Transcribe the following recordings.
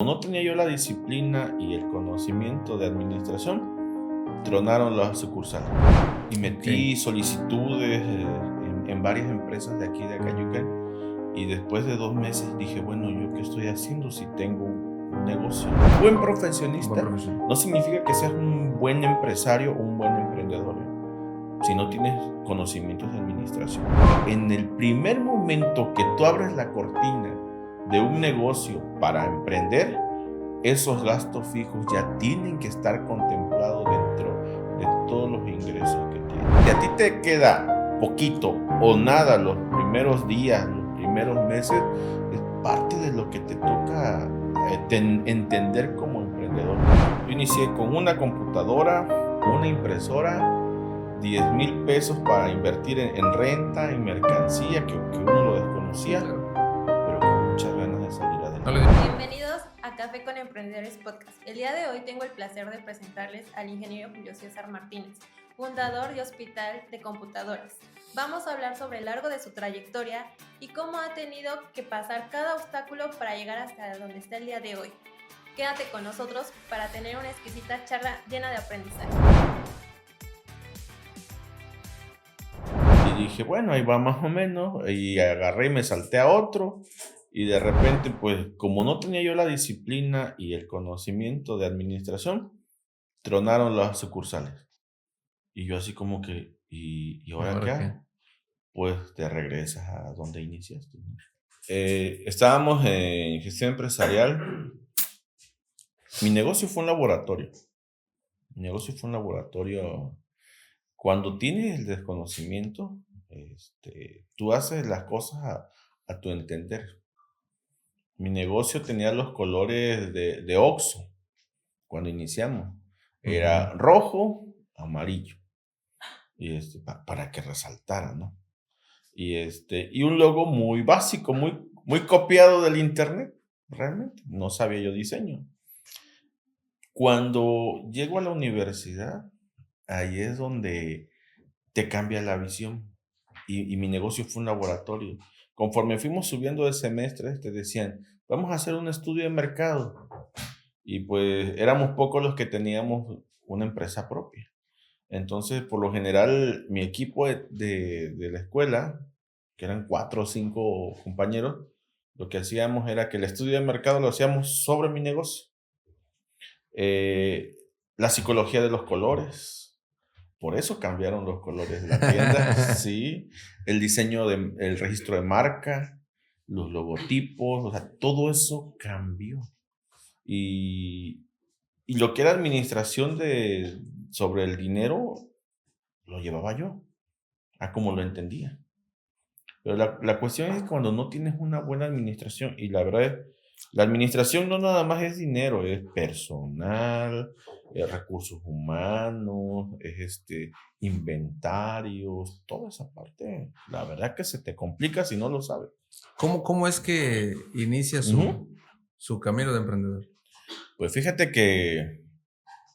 no tenía yo la disciplina y el conocimiento de administración, tronaron las sucursales. Y metí solicitudes en varias empresas de aquí de Acayucan. Y después de 2 meses dije, bueno, ¿yo qué estoy haciendo si tengo un negocio? Buen profesionista no significa que seas un buen empresario o un buen emprendedor, si no tienes conocimientos de administración. En el primer momento que tú abres la cortina de un negocio para emprender, esos gastos fijos ya tienen que estar contemplados dentro de todos los ingresos que tienes. Si a ti te queda poquito o nada los primeros días, los primeros meses, es parte de lo que te toca entender como emprendedor. Yo inicié con una computadora, una impresora, 10,000 pesos para invertir en renta, en mercancía, que uno lo desconocía, pero con muchas ganas de salir adelante. Bienvenidos a Café con Emprendedores Podcast. El día de hoy tengo el placer de presentarles al ingeniero Julio César Martínez, fundador de Hospital de Computadoras. Vamos a hablar sobre el largo de su trayectoria y cómo ha tenido que pasar cada obstáculo para llegar hasta donde está el día de hoy. Quédate con nosotros para tener una exquisita charla llena de aprendizaje. Y dije, bueno, ahí va más o menos, y agarré y me salté a otro, y de repente, pues, como no tenía yo la disciplina y el conocimiento de administración, tronaron las sucursales. Y yo así como que, ¿y ahora qué hago? Pues te regresas a donde iniciaste, ¿no? Estábamos en gestión empresarial. Mi negocio fue un laboratorio. Cuando tienes el desconocimiento, tú haces las cosas a tu entender. Mi negocio tenía los colores de Oxxo cuando iniciamos. Era rojo, amarillo. Y para que resaltara, ¿no? Y un logo muy básico, muy copiado del internet, realmente. No sabía yo diseño. Cuando llego a la universidad, ahí es donde te cambia la visión. Y mi negocio fue un laboratorio. Conforme fuimos subiendo de semestres, te decían, vamos a hacer un estudio de mercado. Y pues éramos pocos los que teníamos una empresa propia. Entonces, por lo general, mi equipo de la escuela, que eran 4 o 5 compañeros, lo que hacíamos era que el estudio de mercado lo hacíamos sobre mi negocio. La psicología de los colores, por eso cambiaron los colores de la tienda, sí, el diseño el registro de marca, los logotipos, o sea, todo eso cambió. Y, y lo que era administración sobre el dinero, lo llevaba yo, a como lo entendía. Pero la cuestión es cuando no tienes una buena administración, y la verdad es, la administración no nada más es dinero, es personal, es recursos humanos, es inventarios, toda esa parte. La verdad que se te complica si no lo sabes. ¿Cómo es que inicia su camino de emprendedor? Pues fíjate que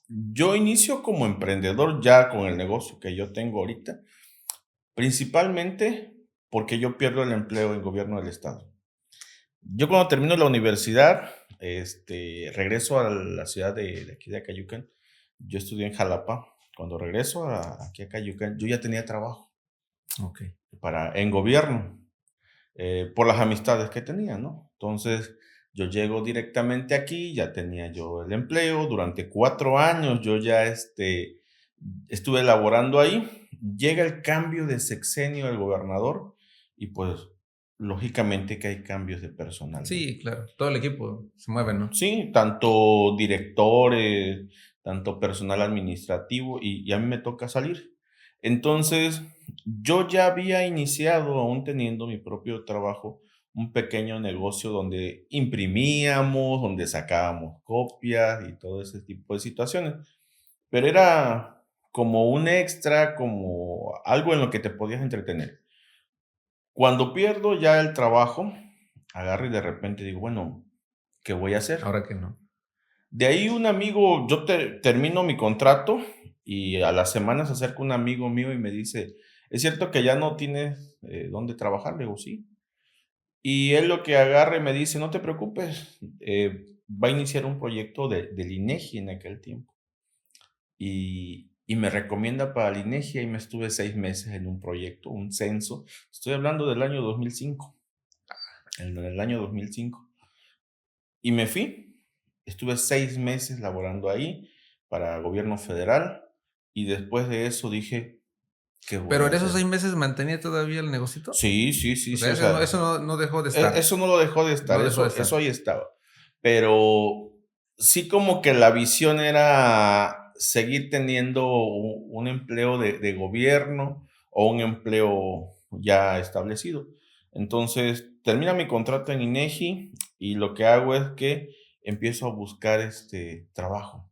yo inicio como emprendedor ya con el negocio que yo tengo ahorita, principalmente porque yo pierdo el empleo en gobierno del estado. Yo cuando termino la universidad, regreso a la ciudad de aquí de Acayucan. Yo estudié en Jalapa. Cuando regreso aquí a Acayucan, yo ya tenía trabajo en gobierno, por las amistades que tenía, ¿no? Entonces, yo llego directamente aquí, ya tenía yo el empleo. Durante 4 años yo ya estuve laborando ahí. Llega el cambio de sexenio del gobernador y pues lógicamente que hay cambios de personal, ¿no? Sí, claro. Todo el equipo se mueve, ¿no? Sí, tanto directores, tanto personal administrativo, y a mí me toca salir. Entonces, yo ya había iniciado, aún teniendo mi propio trabajo, un pequeño negocio donde imprimíamos, donde sacábamos copias y todo ese tipo de situaciones. Pero era como un extra, como algo en lo que te podías entretener. Cuando pierdo ya el trabajo, agarro y de repente digo, bueno, ¿qué voy a hacer? Ahora que no. De ahí un amigo, yo termino mi contrato y a las semanas se acerca un amigo mío y me dice, ¿es cierto que ya no tienes dónde trabajar? Le digo, sí. Y él lo que agarra y me dice, no te preocupes, va a iniciar un proyecto del INEGI en aquel tiempo. Y me recomienda para el INEGI, y me estuve 6 meses en un proyecto, un censo. Estoy hablando del año 2005, en el año 2005. Y me fui, estuve 6 meses laborando ahí para gobierno federal, y después de eso dije, ¿qué voy Pero a en esos hacer? 6 meses mantenía todavía el negocito. Sí, sí, sí, O sí, sea, o sea, eso no dejó de estar. eso no lo dejó de estar, No dejó de eso estar. ahí estaba. Pero sí, como que la visión era seguir teniendo un empleo de gobierno o un empleo ya establecido. Entonces, termina mi contrato en INEGI y lo que hago es que empiezo a buscar trabajo.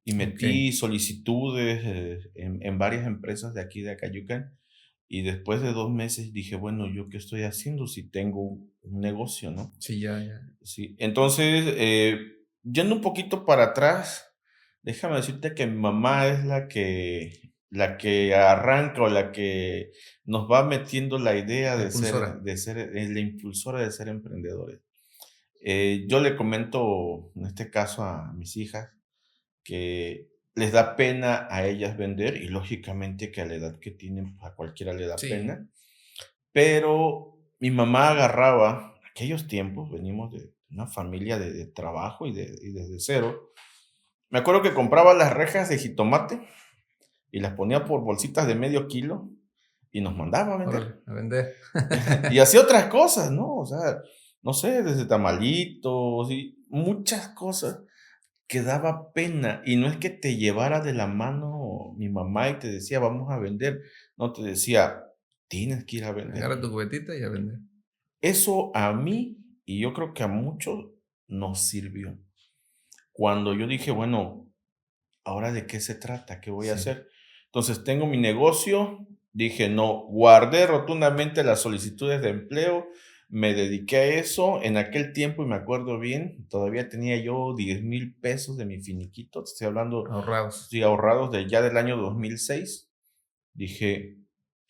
Y Okey. metí solicitudes en varias empresas de aquí de Acayucan. Y después de 2 meses dije, bueno, ¿yo qué estoy haciendo si tengo un negocio, no? Sí, ya. Sí, entonces, yendo un poquito para atrás, déjame decirte que mi mamá es la que arranca, o la que nos va metiendo la idea La de ser impulsora. de ser la impulsora de ser emprendedores. Yo le comento, en este caso, a mis hijas, que les da pena a ellas vender, y lógicamente que a la edad que tienen, pues, a cualquiera le da Sí, pena, pero mi mamá agarraba, aquellos tiempos, venimos de una familia de trabajo y desde cero. Me acuerdo que compraba las rejas de jitomate y las ponía por bolsitas de medio kilo y nos mandaba a órale, vender. a vender. Y hacía otras cosas, ¿no? O sea, no sé, desde tamalitos y muchas cosas que daba pena. Y no es que te llevara de la mano mi mamá y te decía, vamos a vender. No, te decía, tienes que ir a vender. Agarra tu cubetita y a vender. Eso a mí, y yo creo que a muchos, nos sirvió. Cuando yo dije, bueno, ¿ahora de qué se trata? ¿Qué voy a Sí, hacer? Entonces, tengo mi negocio, dije, no, guardé rotundamente las solicitudes de empleo, me dediqué a eso. En aquel tiempo, y me acuerdo bien, todavía tenía yo 10,000 pesos de mi finiquito, te estoy hablando, ahorrados. sí, ahorrados del año 2006. Dije,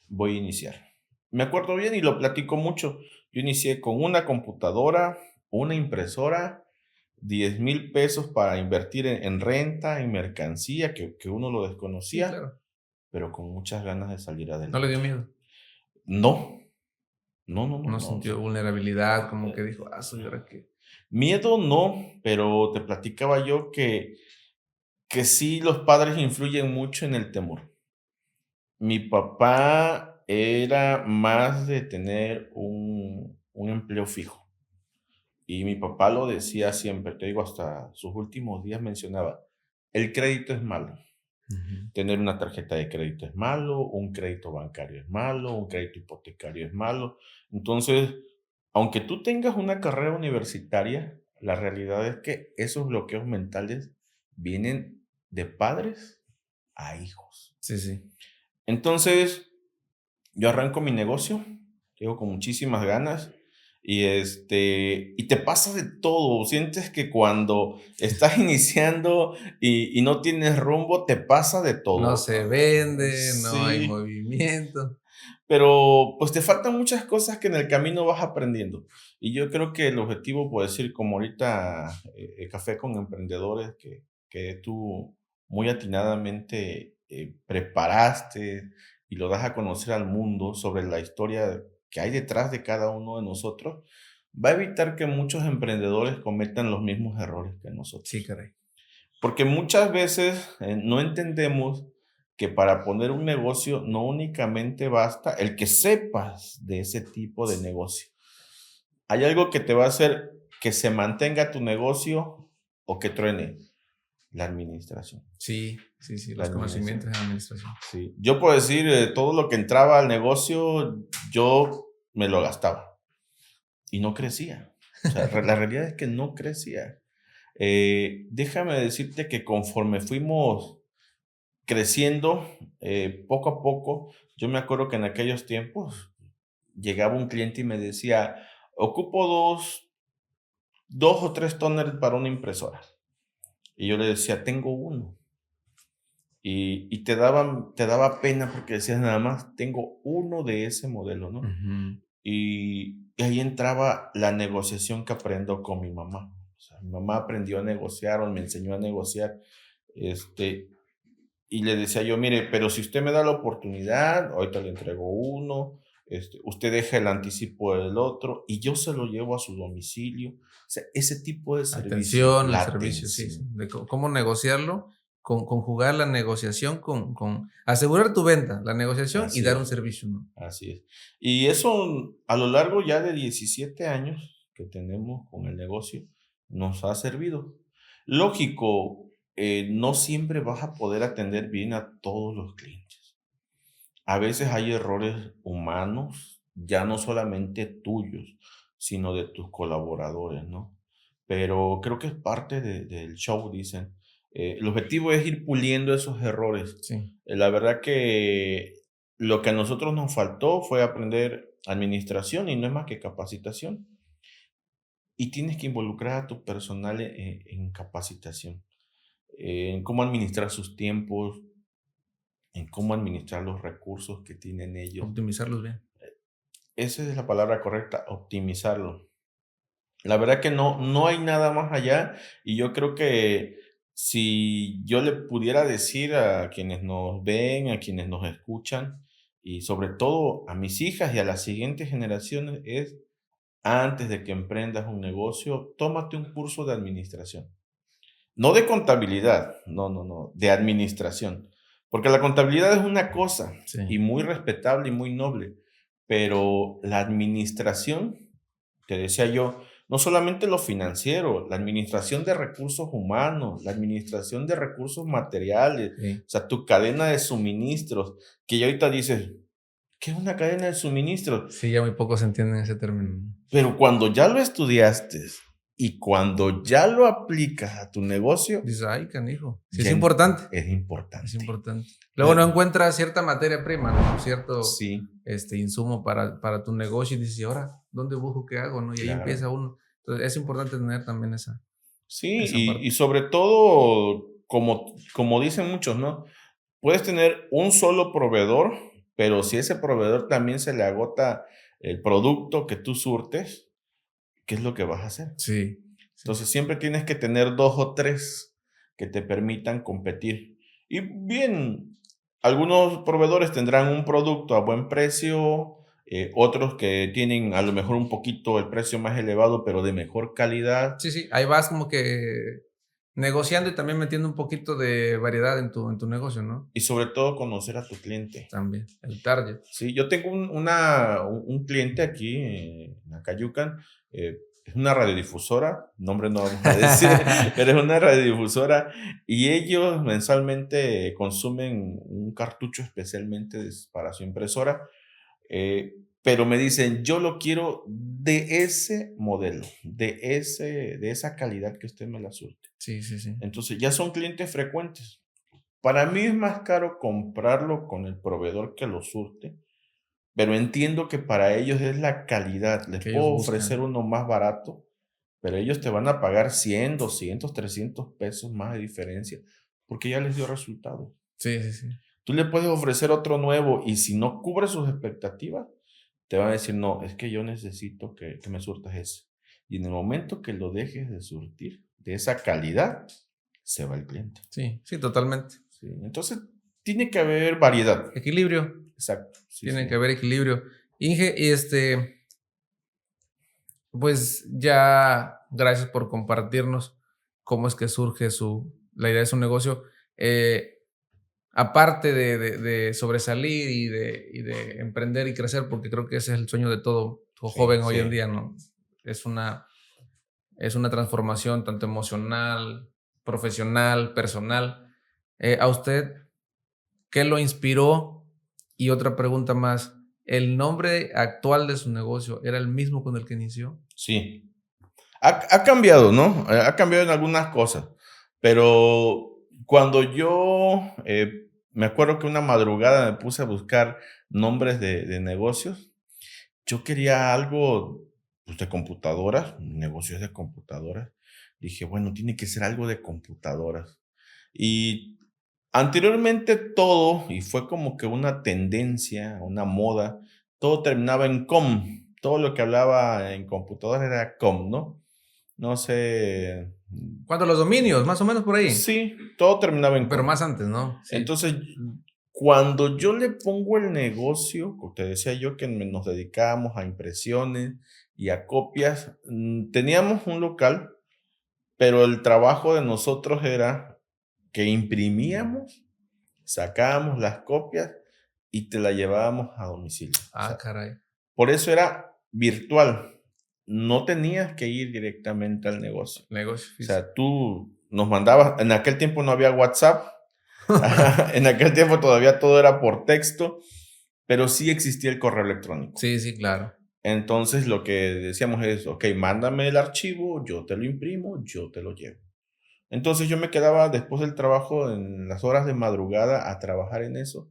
voy a iniciar. Me acuerdo bien y lo platico mucho. Yo inicié con una computadora, una impresora, 10,000 pesos para invertir en renta, en mercancía, que uno lo Sí, desconocía, claro. pero con muchas ganas de salir ¿No le adelante. dio miedo? No, no, no, no, ¿No no. O sea, sintió vulnerabilidad? Como que dijo: "Ah, ¿y ahora qué?". miedo no, pero te platicaba yo que sí, los padres influyen mucho en el temor. Mi papá era más de tener un empleo fijo. Y mi papá lo decía siempre, te digo, hasta sus últimos días mencionaba, el crédito es malo. Ujú. Tener una tarjeta de crédito es malo, un crédito bancario es malo, un crédito hipotecario es malo. Entonces, aunque tú tengas una carrera universitaria, la realidad es que esos bloqueos mentales vienen de padres a hijos. Sí, sí. Entonces, yo arranco mi negocio, llego con muchísimas ganas y te pasa de todo. Sientes que cuando estás iniciando y no tienes rumbo, te pasa de No todo. se vende, no hay Sí, movimiento. pero pues te faltan muchas cosas que en el camino vas aprendiendo. Y yo creo que el objetivo, puedo decir, como ahorita Café con Emprendedores, que tú muy atinadamente preparaste y lo das a conocer al mundo sobre la historia que hay detrás de cada uno de nosotros, va a evitar que muchos emprendedores cometan los mismos errores que Sí, nosotros. caray. Porque muchas veces no entendemos que para poner un negocio no únicamente basta el que sepas de ese tipo de negocio. Hay algo que te va a hacer que se mantenga tu negocio o que truene, la administración. Sí, sí, sí, La los conocimientos administración. en administración. Sí. Yo puedo decir, todo lo que entraba al negocio, yo me lo gastaba y no crecía. O sea, la realidad es que no crecía. Déjame decirte que conforme fuimos creciendo, poco a poco, yo me acuerdo que en aquellos tiempos llegaba un cliente y me decía, ocupo dos o tres toners para una impresora. Y yo le decía, tengo uno. Y te daba pena porque decías, nada más, tengo uno de ese modelo, ¿no? Ujú. Y ahí entraba la negociación que aprendo con mi mamá. O sea, Mi mamá aprendió a negociar o me enseñó a negociar. Y le decía yo, mire, pero si usted me da la oportunidad, ahorita le entrego uno, usted deja el anticipo del otro y yo se lo llevo a su domicilio. O sea, ese tipo de servicio, Atención, el la servicio, sí, sí. atención. De cómo negociarlo, conjugar la negociación con asegurar tu venta, la negociación y Así dar un es, servicio, ¿no? así es. Y eso a lo largo ya de 17 años que tenemos con el negocio, nos ha servido. Lógico, no siempre vas a poder atender bien a todos los clientes. A veces hay errores humanos, ya no solamente tuyos, sino de tus colaboradores, ¿no? Pero creo que es parte del show, dicen. El objetivo es ir puliendo esos errores. Sí, La verdad que lo que a nosotros nos faltó fue aprender administración y no es más que capacitación. Y tienes que involucrar a tu personal en capacitación, en cómo administrar sus tiempos, en cómo administrar los recursos que tienen ellos. optimizarlos bien. Esa es la palabra correcta, optimizarlo. La verdad que no hay nada más allá y yo creo que si yo le pudiera decir a quienes nos ven, a quienes nos escuchan y sobre todo a mis hijas y a las siguientes generaciones es, antes de que emprendas un negocio, tómate un curso de administración. No de contabilidad, no, de administración. Porque la contabilidad es una cosa y Sí, muy respetable y muy noble, pero la administración, te decía yo, no solamente lo financiero, la administración de recursos humanos, la administración de recursos materiales, sí. o sea, tu cadena de suministros, que ya ahorita dices, ¿qué es una cadena de suministros? Sí, ya muy pocos entienden ese término. Pero cuando ya lo estudiaste y cuando ya lo aplicas a tu negocio, Dices, ay, canijo. Sí, es ya importante. es Es importante. importante. Luego no encuentras cierta materia prima, ¿no? Cierto Sí, insumo para tu negocio y dices, ¿y ahora dónde busco qué hago? ¿No? Y ahí claro. empieza uno. Entonces es importante tener también Sí, esa y parte. sobre todo, como dicen muchos, ¿no? Puedes tener un solo proveedor, pero si ese proveedor también se le agota el producto que tú surtes, ¿qué es lo que vas a hacer? Sí, sí. Entonces siempre tienes que tener 2 o 3 que te permitan competir. Y bien, algunos proveedores tendrán un producto a buen precio, otros que tienen a lo mejor un poquito el precio más elevado, pero de mejor calidad. Sí, sí, ahí vas como que negociando y también metiendo un poquito de variedad en tu negocio, ¿no? Y sobre todo conocer a tu cliente. También, el target. Sí, yo tengo un cliente aquí en Acayucan, es una radiodifusora, nombre no vamos a decir, pero es una radiodifusora y ellos mensualmente consumen un cartucho especialmente para su impresora, pero me dicen, yo lo quiero de ese modelo, de esa calidad que usted me la surte. Sí, sí, sí. Entonces ya son clientes frecuentes. Para mí es más caro comprarlo con el proveedor que lo surte, pero entiendo que para ellos es la calidad. Les Que ellos puedo ofrecer buscan. uno más barato, pero ellos te van a pagar 100, 200, 300 pesos más de diferencia, porque ya les dio resultado. Sí, sí, sí. Tú le puedes ofrecer otro nuevo y si no cubre sus expectativas, te van a decir, no, es que yo necesito que me surtas ese. Y en el momento que lo dejes de surtir, de esa calidad, se va el cliente. Sí, sí, totalmente. Sí, entonces, tiene que haber variedad. Equilibrio. Exacto. Sí, Tiene sí. que haber equilibrio. Inge, y pues ya, gracias por compartirnos cómo es que surge la idea de su negocio. Aparte de sobresalir y de emprender y crecer, porque creo que ese es el sueño de todo Sí, joven hoy en sí. día, ¿no? Es una transformación tanto emocional, profesional, personal. ¿A usted qué lo inspiró? Y otra pregunta más, ¿el nombre actual de su negocio era el mismo con el que inició? Sí. Ha cambiado, ¿no? Ha cambiado en algunas cosas, pero cuando yo, me acuerdo que una madrugada me puse a buscar nombres de negocios, yo quería algo, pues, de computadoras, negocios de computadoras. Dije: "Bueno, tiene que ser algo de computadoras". Y anteriormente todo, y fue como que una tendencia, una moda, todo terminaba en com, todo lo que hablaba en computadora era com, ¿no? No sé, ¿Cuántos los dominios? Más o menos por ahí. Sí, todo terminaba en Pero com. más antes, ¿no? Sí. Entonces, cuando yo le pongo el negocio, como te decía yo que nos dedicábamos a impresiones y a copias, teníamos un local, pero el trabajo de nosotros era que imprimíamos, sacábamos las copias y te la llevábamos a domicilio. O sea, Caray. por eso era virtual. No tenías que ir directamente al negocio. Negocio O físico. sea, tú nos mandabas, en aquel tiempo no había WhatsApp, en aquel tiempo todavía todo era por texto, pero sí existía el correo electrónico. Sí, sí, claro. Entonces lo que decíamos es, ok, mándame el archivo, yo te lo imprimo, yo te lo llevo. Entonces yo me quedaba después del trabajo en las horas de madrugada a trabajar en eso.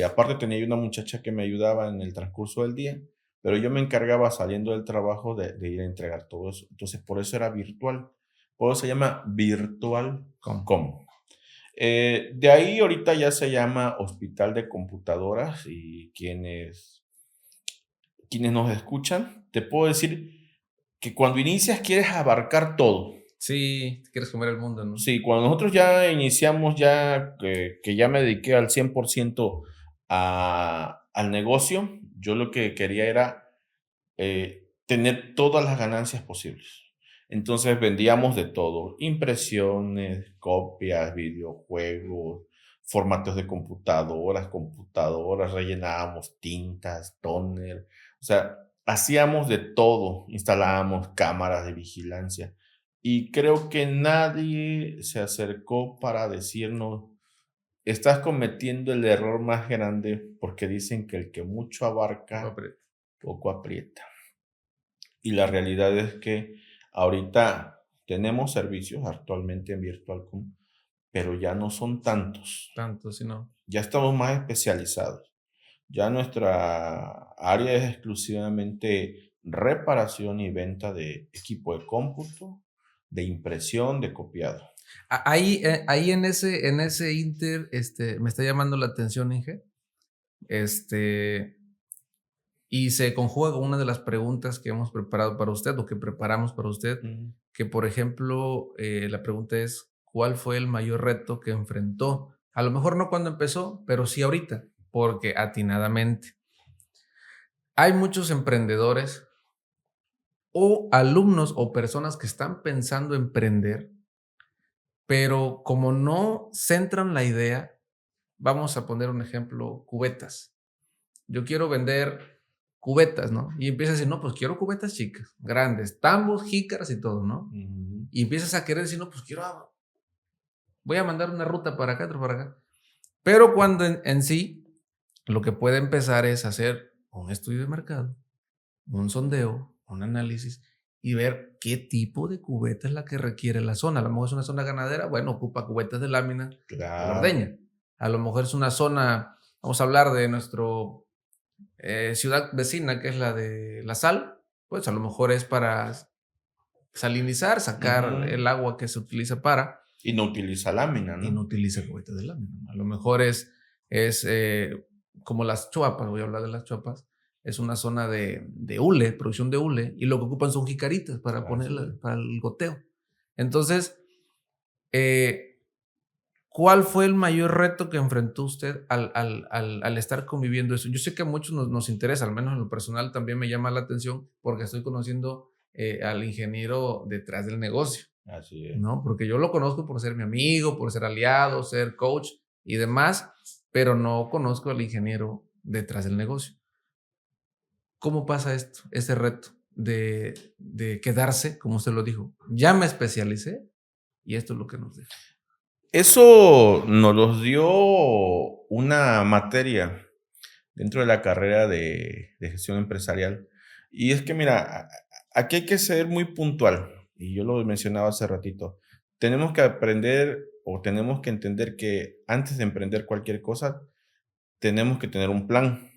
Aparte tenía una muchacha que me ayudaba en el transcurso del día, pero yo me encargaba saliendo del trabajo de ir a entregar todo eso. Entonces por eso era virtual. Por eso se llama Virtual.com. De ahí ahorita ya se llama Hospital de Computadoras y quienes nos escuchan, te puedo decir que cuando inicias quieres abarcar todo. Sí, quieres comer el mundo, ¿no? Sí, cuando nosotros ya iniciamos, ya que ya me dediqué al 100% al negocio, yo lo que quería era tener todas las ganancias posibles. Entonces vendíamos de todo, impresiones, copias, videojuegos, formatos de computadoras, rellenábamos tintas, tóner, o sea, hacíamos de todo, instalábamos cámaras de vigilancia. Y creo que nadie se acercó para decirnos, estás cometiendo el error más grande porque dicen que el que mucho abarca, poco aprieta. Y la realidad es que ahorita tenemos servicios actualmente en Virtual.com, pero ya no son tantos. Tanto, si no. Ya estamos más especializados. Ya nuestra área es exclusivamente reparación y venta de equipo de cómputo, de impresión, de copiado. Ahí en ese inter, me está llamando la atención, Inge. Y se conjuga con una de las preguntas que hemos preparado para usted o que preparamos para usted, que por ejemplo, la pregunta es, ¿cuál fue el mayor reto que enfrentó? A lo mejor no cuando empezó, pero sí ahorita, porque atinadamente. Hay muchos emprendedores o alumnos o personas que están pensando emprender, pero como no centran la idea, vamos a poner un ejemplo, cubetas. Yo quiero vender cubetas, ¿no? Y empiezas a decir, no, pues quiero cubetas chicas, grandes, tambos, jícaras y todo, ¿no? Y empiezas a querer decir, no, pues voy a mandar una ruta para acá, otra para acá. Pero cuando en sí, lo que puede empezar es hacer un estudio de mercado, un sondeo, un análisis y ver qué tipo de cubeta es la que requiere la zona. A lo mejor es una zona ganadera, bueno, ocupa cubetas de lámina de la ordeña. A lo mejor es una zona, vamos a hablar de nuestro ciudad vecina, que es la de La Sal, pues a lo mejor es para salinizar, sacar el agua que se utiliza para. Y no utiliza lámina, ¿no? Y no utiliza cubetas de lámina. A lo mejor es como las chuapas, voy a hablar de las chuapas, es una zona de hule, producción de hule, y lo que ocupan son jicaritas para ponerla, para el goteo. Entonces, ¿cuál fue el mayor reto que enfrentó usted al estar conviviendo eso? Yo sé que a muchos nos interesa, al menos en lo personal también me llama la atención porque estoy conociendo al ingeniero detrás del negocio. Así es. ¿No? Porque yo lo conozco por ser mi amigo, por ser aliado, ser coach y demás, pero no conozco al ingeniero detrás del negocio. ¿Cómo pasa esto, ese reto de quedarse, como usted lo dijo? Ya me especialicé y esto es lo que nos deja. Eso nos los dio una materia dentro de la carrera de gestión empresarial. Y es que, mira, aquí hay que ser muy puntual. Y yo lo mencionaba hace ratito. Tenemos que aprender o tenemos que entender que antes de emprender cualquier cosa, tenemos que tener un plan.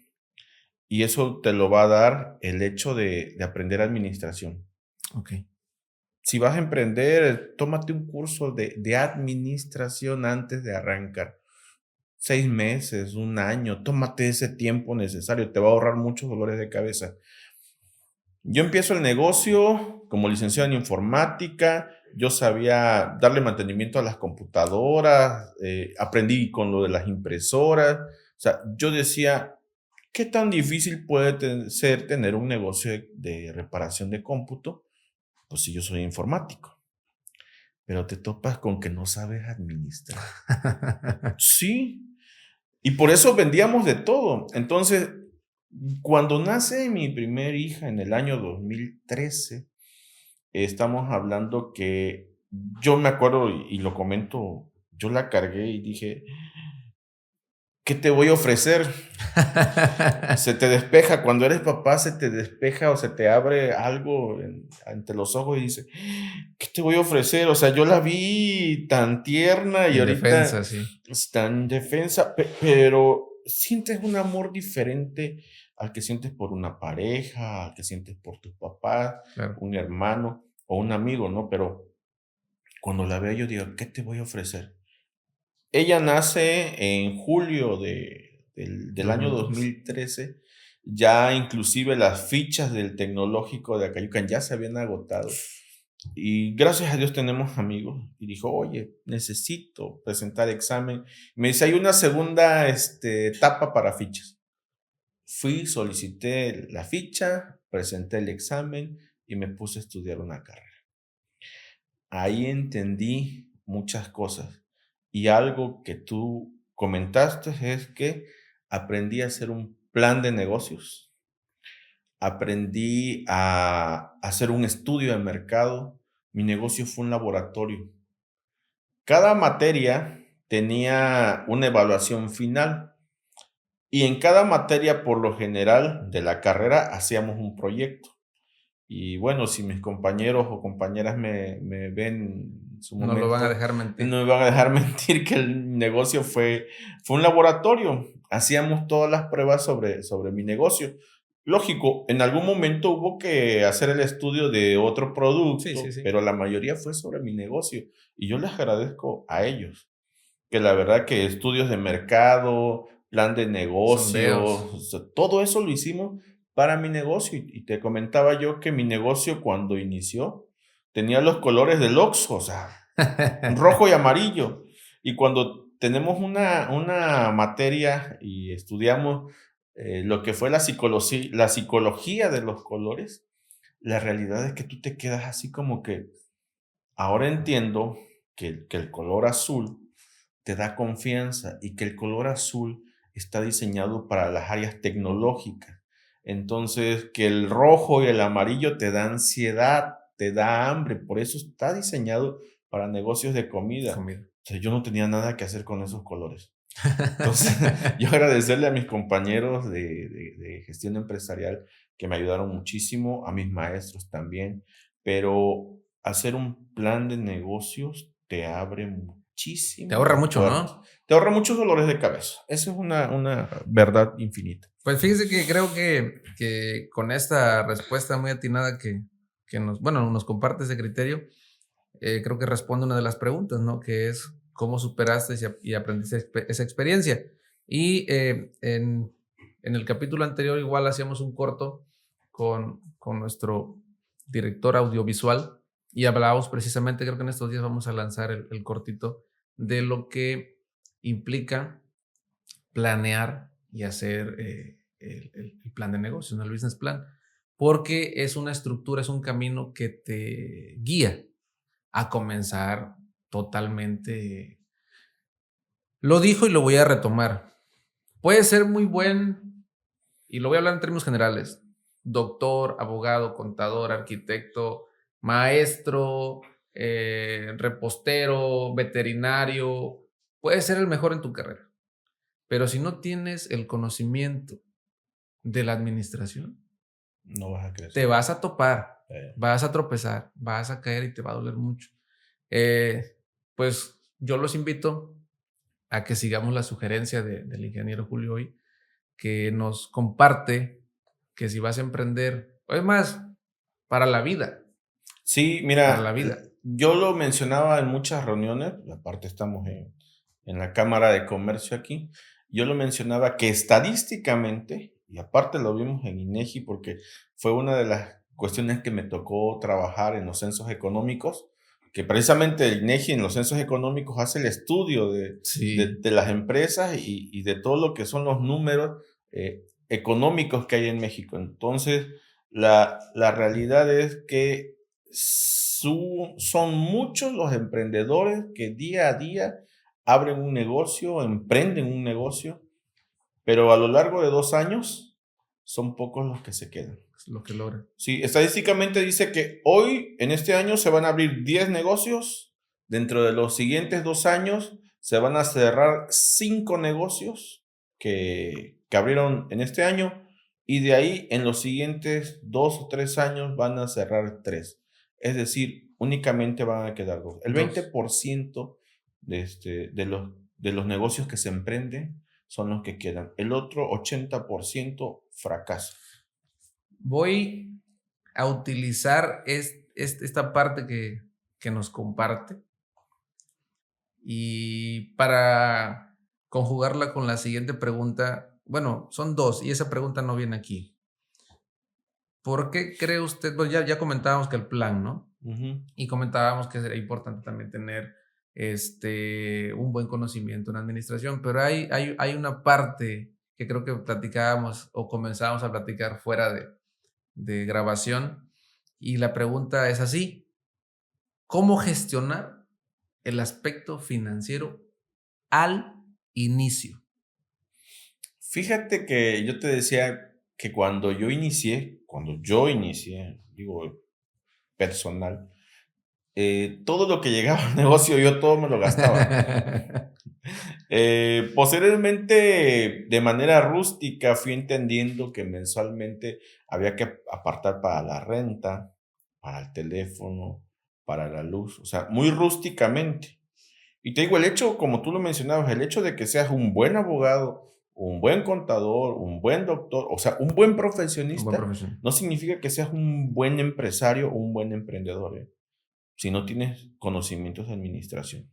Y eso te lo va a dar el hecho de aprender administración. Ok. Si vas a emprender, tómate un curso de administración antes de arrancar. 6 meses, 1 año, tómate ese tiempo necesario, te va a ahorrar muchos dolores de cabeza. Yo empiezo el negocio como licenciado en informática. Yo sabía darle mantenimiento a las computadoras, aprendí con lo de las impresoras. O sea, yo decía, ¿qué tan difícil puede ser tener un negocio de reparación de cómputo? Pues si yo soy informático, pero te topas con que no sabes administrar. Sí, y por eso vendíamos de todo. Entonces, cuando nace mi primer hija en el año 2013, estamos hablando que yo me acuerdo y lo comento, yo la cargué y dije, ¿qué te voy a ofrecer? Se te despeja, cuando eres papá se te despeja o se te abre algo ante los ojos y dices, ¿qué te voy a ofrecer? O sea, yo la vi tan tierna y ahorita Indefensa, sí. está en defensa, pero sientes un amor diferente al que sientes por una pareja, al que sientes por tus papás, Claro. un hermano o un amigo, ¿no? Pero cuando la veo yo digo, ¿qué te voy a ofrecer? Ella nace en julio del año 2003. 2013. Ya inclusive las fichas del tecnológico de Acayucan ya se habían agotado. Y gracias a Dios tenemos amigos. Y dijo, oye, necesito presentar examen. Me dice, hay una segunda etapa para fichas. Fui, solicité la ficha, presenté el examen y me puse a estudiar una carrera. Ahí entendí muchas cosas. Y algo que tú comentaste es que aprendí a hacer un plan de negocios, aprendí a hacer un estudio de mercado. Mi negocio fue un laboratorio. Cada materia tenía una evaluación final y en cada materia, por lo general, de la carrera hacíamos un proyecto. Y bueno, si mis compañeros o compañeras me ven en su No lo van a momento, dejar mentir. no me van a dejar mentir que el negocio fue un laboratorio. Hacíamos todas las pruebas sobre mi negocio. Lógico, en algún momento hubo que hacer el estudio de otro Sí, producto, sí, sí. pero la mayoría fue sobre mi negocio. Y yo les agradezco a ellos, que la verdad que estudios de mercado, plan de negocio, Sondeos. o sea, todo eso lo hicimos para mi negocio. Y te comentaba yo que mi negocio cuando inició tenía los colores del Oxxo, o sea, rojo y amarillo. Y cuando tenemos una materia y estudiamos lo que fue la psicología de los colores, la realidad es que tú te quedas así como que ahora entiendo que el color azul te da confianza y que el color azul está diseñado para las áreas tecnológicas. Entonces, que el rojo y el amarillo te da ansiedad, te da hambre, por eso está diseñado para negocios de comida. Comida. O sea, yo no tenía nada que hacer con esos colores. Entonces, yo agradecerle a mis compañeros de gestión empresarial que me ayudaron muchísimo, a mis maestros también, pero hacer un plan de negocios te abre Te ahorra muchísimas mucho, puertas. ¿no? Te ahorra muchos dolores de cabeza. Esa es una verdad infinita. Pues fíjese que creo que con esta respuesta muy atinada que nos comparte ese criterio, creo que responde una de las preguntas, ¿no? Que es cómo superaste y aprendiste esa experiencia. Y en el capítulo anterior igual hacíamos un corto con nuestro director audiovisual y hablábamos precisamente, creo que en estos días vamos a lanzar el cortito de lo que implica planear y hacer el plan de negocio, ¿no? El business plan, porque es una estructura, es un camino que te guía a comenzar totalmente. Lo dijo y lo voy a retomar. Puede ser muy buen, y lo voy a hablar en términos generales, doctor, abogado, contador, arquitecto, maestro, repostero, veterinario, puede ser el mejor en tu carrera. Pero si no tienes el conocimiento de la administración, No vas a crecer. te vas a topar, vas a tropezar, vas a caer y te va a doler mucho. Pues yo los invito a que sigamos la sugerencia del ingeniero Julio hoy, que nos comparte que si vas a emprender, o es más, para la vida. Sí, Para la mira, vida. yo lo mencionaba en muchas reuniones, aparte estamos en la Cámara de Comercio aquí, yo lo mencionaba que estadísticamente, y aparte lo vimos en INEGI porque fue una de las cuestiones que me tocó trabajar en los censos económicos, que precisamente el INEGI en los censos económicos hace el estudio de las empresas y de todo lo que son los números económicos que hay en México. Entonces, la realidad es que son muchos los emprendedores que día a día abren un negocio, emprenden un negocio, pero a lo largo de 2 años son pocos los que se quedan. Lo que logran. Sí, estadísticamente dice que hoy, en este año, se van a abrir 10 negocios. Dentro de los siguientes 2 años se van a cerrar 5 negocios que abrieron en este año. Y de ahí, en los siguientes 2 o 3 años, van a cerrar 3. Es decir, únicamente van a quedar 2. El 20% de los negocios que se emprenden son los que quedan. El otro 80% fracasa. Voy a utilizar esta parte que nos comparte y para conjugarla con la siguiente pregunta. Bueno, son 2 y esa pregunta no viene aquí. ¿Por qué cree usted? Pues ya comentábamos que el plan, ¿no? Uh-huh. Y comentábamos que sería importante también tener un buen conocimiento en administración, pero hay una parte que creo que platicábamos o comenzábamos a platicar fuera de grabación, y la pregunta es así: ¿cómo gestionar el aspecto financiero al inicio? Fíjate que yo te decía que cuando yo inicié, digo, personal, todo lo que llegaba al negocio yo todo me lo gastaba. Posteriormente, de manera rústica, fui entendiendo que mensualmente había que apartar para la renta, para el teléfono, para la luz, o sea, muy rústicamente. Y te digo, el hecho, como tú lo mencionabas, el hecho de que seas un buen abogado, un buen contador, un buen doctor, o sea, un buen profesionista, no significa que seas un buen empresario o un buen emprendedor, si no tienes conocimientos de administración.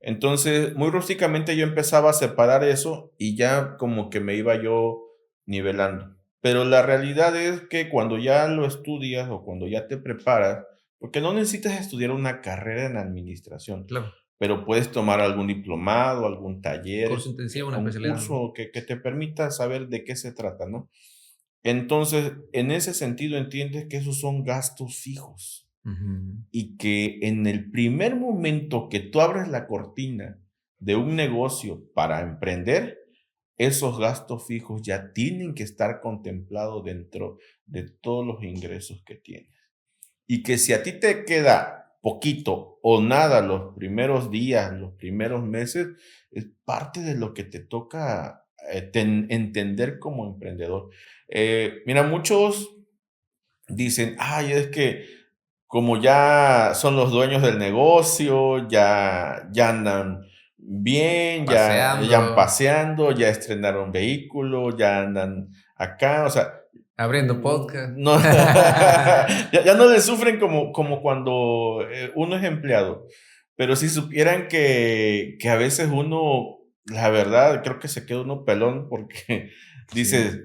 Entonces, muy rústicamente yo empezaba a separar eso y ya como que me iba yo nivelando. Pero la realidad es que cuando ya lo estudias o cuando ya te preparas, porque no necesitas estudiar una carrera en administración, Claro. pero puedes tomar algún diplomado, algún taller, curso intensivo, una un especialidad, curso que te permita saber de qué se trata, ¿no? Entonces, en ese sentido entiendes que esos son gastos fijos. Uh-huh. Y que en el primer momento que tú abres la cortina de un negocio para emprender, esos gastos fijos ya tienen que estar contemplados dentro de todos los ingresos que tienes. Y que si a ti te queda poquito o nada los primeros días, los primeros meses, es parte de lo que te toca entender como emprendedor. Mira, muchos dicen, ay, es que como ya son los dueños del negocio, ya andan bien, ya Paseando. paseando, ya estrenaron vehículo, ya andan acá, o sea, abriendo podcast. no, ya no le sufren como cuando uno es empleado. Pero si supieran que a veces uno, la verdad, creo que se queda uno pelón porque dice, Sí.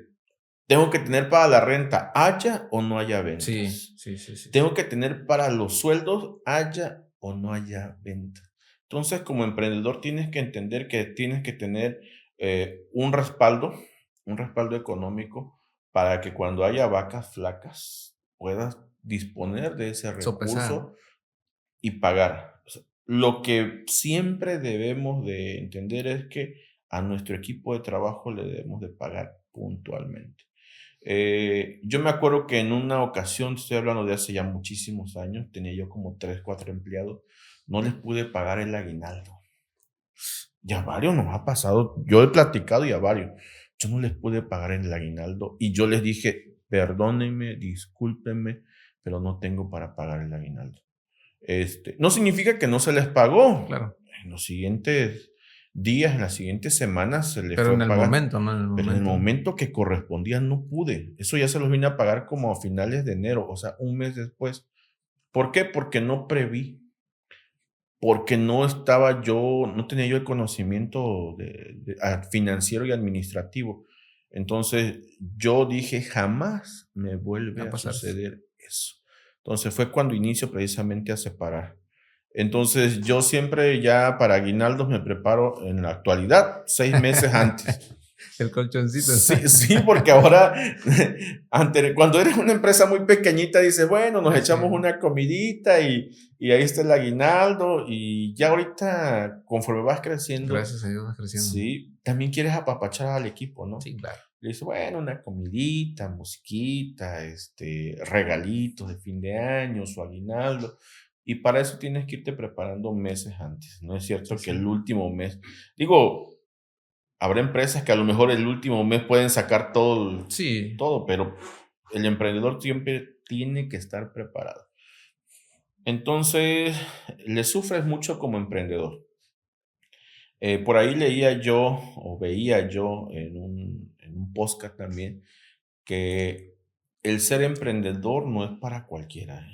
tengo que tener para la renta, haya o no haya ventas. Sí. Tengo que tener para los sueldos, haya o no haya ventas. Entonces, como emprendedor, tienes que entender que tienes que tener un respaldo económico para que cuando haya vacas flacas puedas disponer de ese recurso y pagar. O sea, lo que siempre debemos de entender es que a nuestro equipo de trabajo le debemos de pagar puntualmente. Yo me acuerdo que en una ocasión, estoy hablando de hace ya muchísimos años, tenía yo como 3, 4 empleados, no les pude pagar el aguinaldo. Y a varios nos ha pasado, yo he platicado y a varios, yo no les pude pagar el aguinaldo y yo les dije, perdónenme, discúlpenme, pero no tengo para pagar el aguinaldo. No significa que no se les pagó. Claro. En los siguientes días, en las siguientes semanas se les Pero fue en a el pagar. momento, ¿no? Pero en el momento que correspondía no pude. Eso ya se los vine a pagar como a finales de enero, o sea, un mes después. ¿Por qué? Porque no preví. Porque no tenía yo el conocimiento financiero y administrativo. Entonces, yo dije, jamás me vuelve a suceder eso. Entonces fue cuando inicio precisamente a separar. Entonces yo siempre ya para aguinaldos me preparo en la actualidad 6 meses antes. El colchoncito. Sí, sí, porque ahora, cuando eres una empresa muy pequeñita, dices, bueno, nos echamos una comidita y ahí está el aguinaldo. Y ya ahorita, conforme vas creciendo, Gracias a Dios vas creciendo. sí, también quieres apapachar al equipo, ¿no? Sí, claro. Le dices, bueno, una comidita, musiquita, regalitos de fin de año, su aguinaldo. Y para eso tienes que irte preparando meses antes. No es cierto Sí, que sí. el último mes, digo, habrá empresas que a lo mejor el último mes pueden sacar Sí. todo, pero el emprendedor siempre tiene que estar preparado. Entonces, le sufres mucho como emprendedor. Por ahí leía yo o veía yo en un podcast también que el ser emprendedor no es para cualquiera,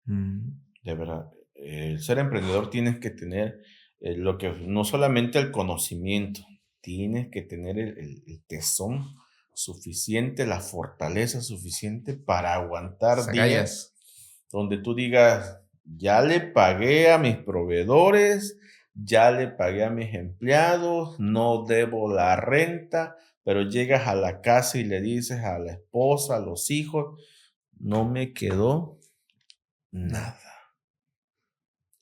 Mm. de verdad. El ser emprendedor tienes que tener no solamente el conocimiento, tienes que tener el tesón suficiente, la fortaleza suficiente para aguantar días Agallas. donde tú digas, ya le pagué a mis proveedores, ya le pagué a mis empleados, no debo la renta, pero llegas a la casa y le dices a la esposa, a los hijos, no me quedó nada.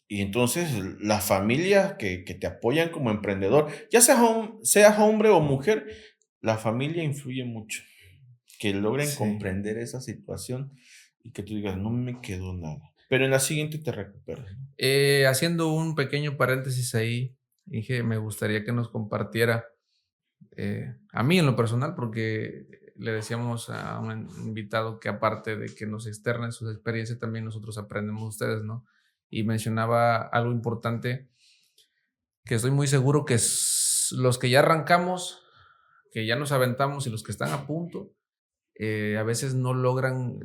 Y entonces las familias que te apoyan como emprendedor, ya seas hombre o mujer, la familia influye mucho. Que logren Sí. comprender esa situación y que tú digas, no me quedó nada. Pero en la siguiente te recuperas, ¿no? Haciendo un pequeño paréntesis ahí, Inge, me gustaría que nos compartiera, a mí en lo personal, porque le decíamos a un invitado que aparte de que nos externen sus experiencias, también nosotros aprendemos de ustedes, ¿no? Y mencionaba algo importante, que estoy muy seguro que los que ya arrancamos, que ya nos aventamos y los que están a punto, a veces no logran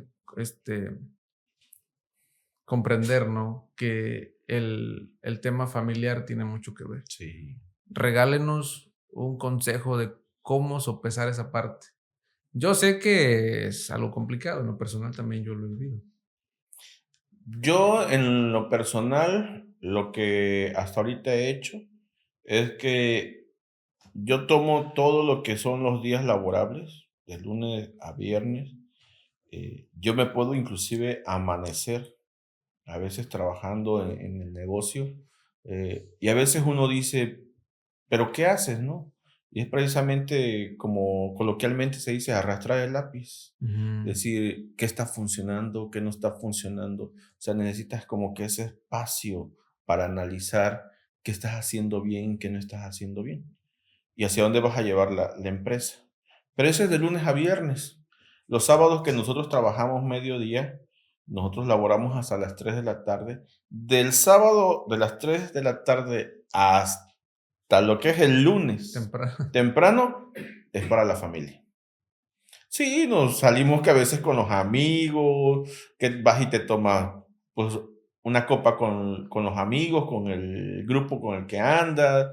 comprender, ¿no? Que el tema familiar tiene mucho que ver. Sí. Regálenos un consejo de cómo sopesar esa parte. Yo sé que es algo complicado, en lo personal también yo lo he vivido. Yo, en lo personal, lo que hasta ahorita he hecho es que yo tomo todo lo que son los días laborables, de lunes a viernes. Yo me puedo inclusive amanecer, a veces trabajando en el negocio, y a veces uno dice, pero ¿qué haces, no? Y es precisamente como coloquialmente se dice, arrastrar el lápiz. Ujú. Decir qué está funcionando, qué no está funcionando. O sea, necesitas como que ese espacio para analizar qué estás haciendo bien, qué no estás haciendo bien. Y hacia dónde vas a llevar la empresa. Pero eso es de lunes a viernes. Los sábados que nosotros trabajamos mediodía, nosotros laboramos hasta las 3 de la tarde. Del sábado de las 3 de la tarde hasta lo que es el lunes Temprano. temprano, es para la familia. Sí, nos salimos que a veces con los amigos, que vas y te tomas pues una copa con los amigos, con el grupo con el que andas,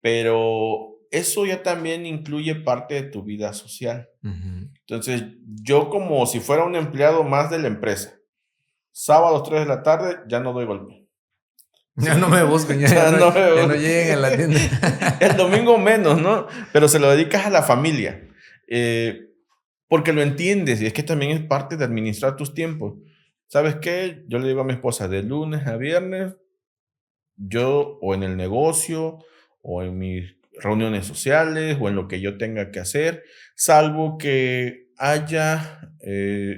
pero eso ya también incluye parte de tu vida social. Ujú. Entonces, yo como si fuera un empleado más de la empresa, sábados 3 de la tarde, ya no doy golpe. Ya no me busquen, Ya no me ya no busquen. lleguen a la tienda. El domingo menos, ¿no? Pero se lo dedicas a la familia. Porque lo entiendes y es que también es parte de administrar tus tiempos. ¿Sabes qué? Yo le digo a mi esposa, de lunes a viernes, yo o en el negocio o en mis reuniones sociales o en lo que yo tenga que hacer, salvo que haya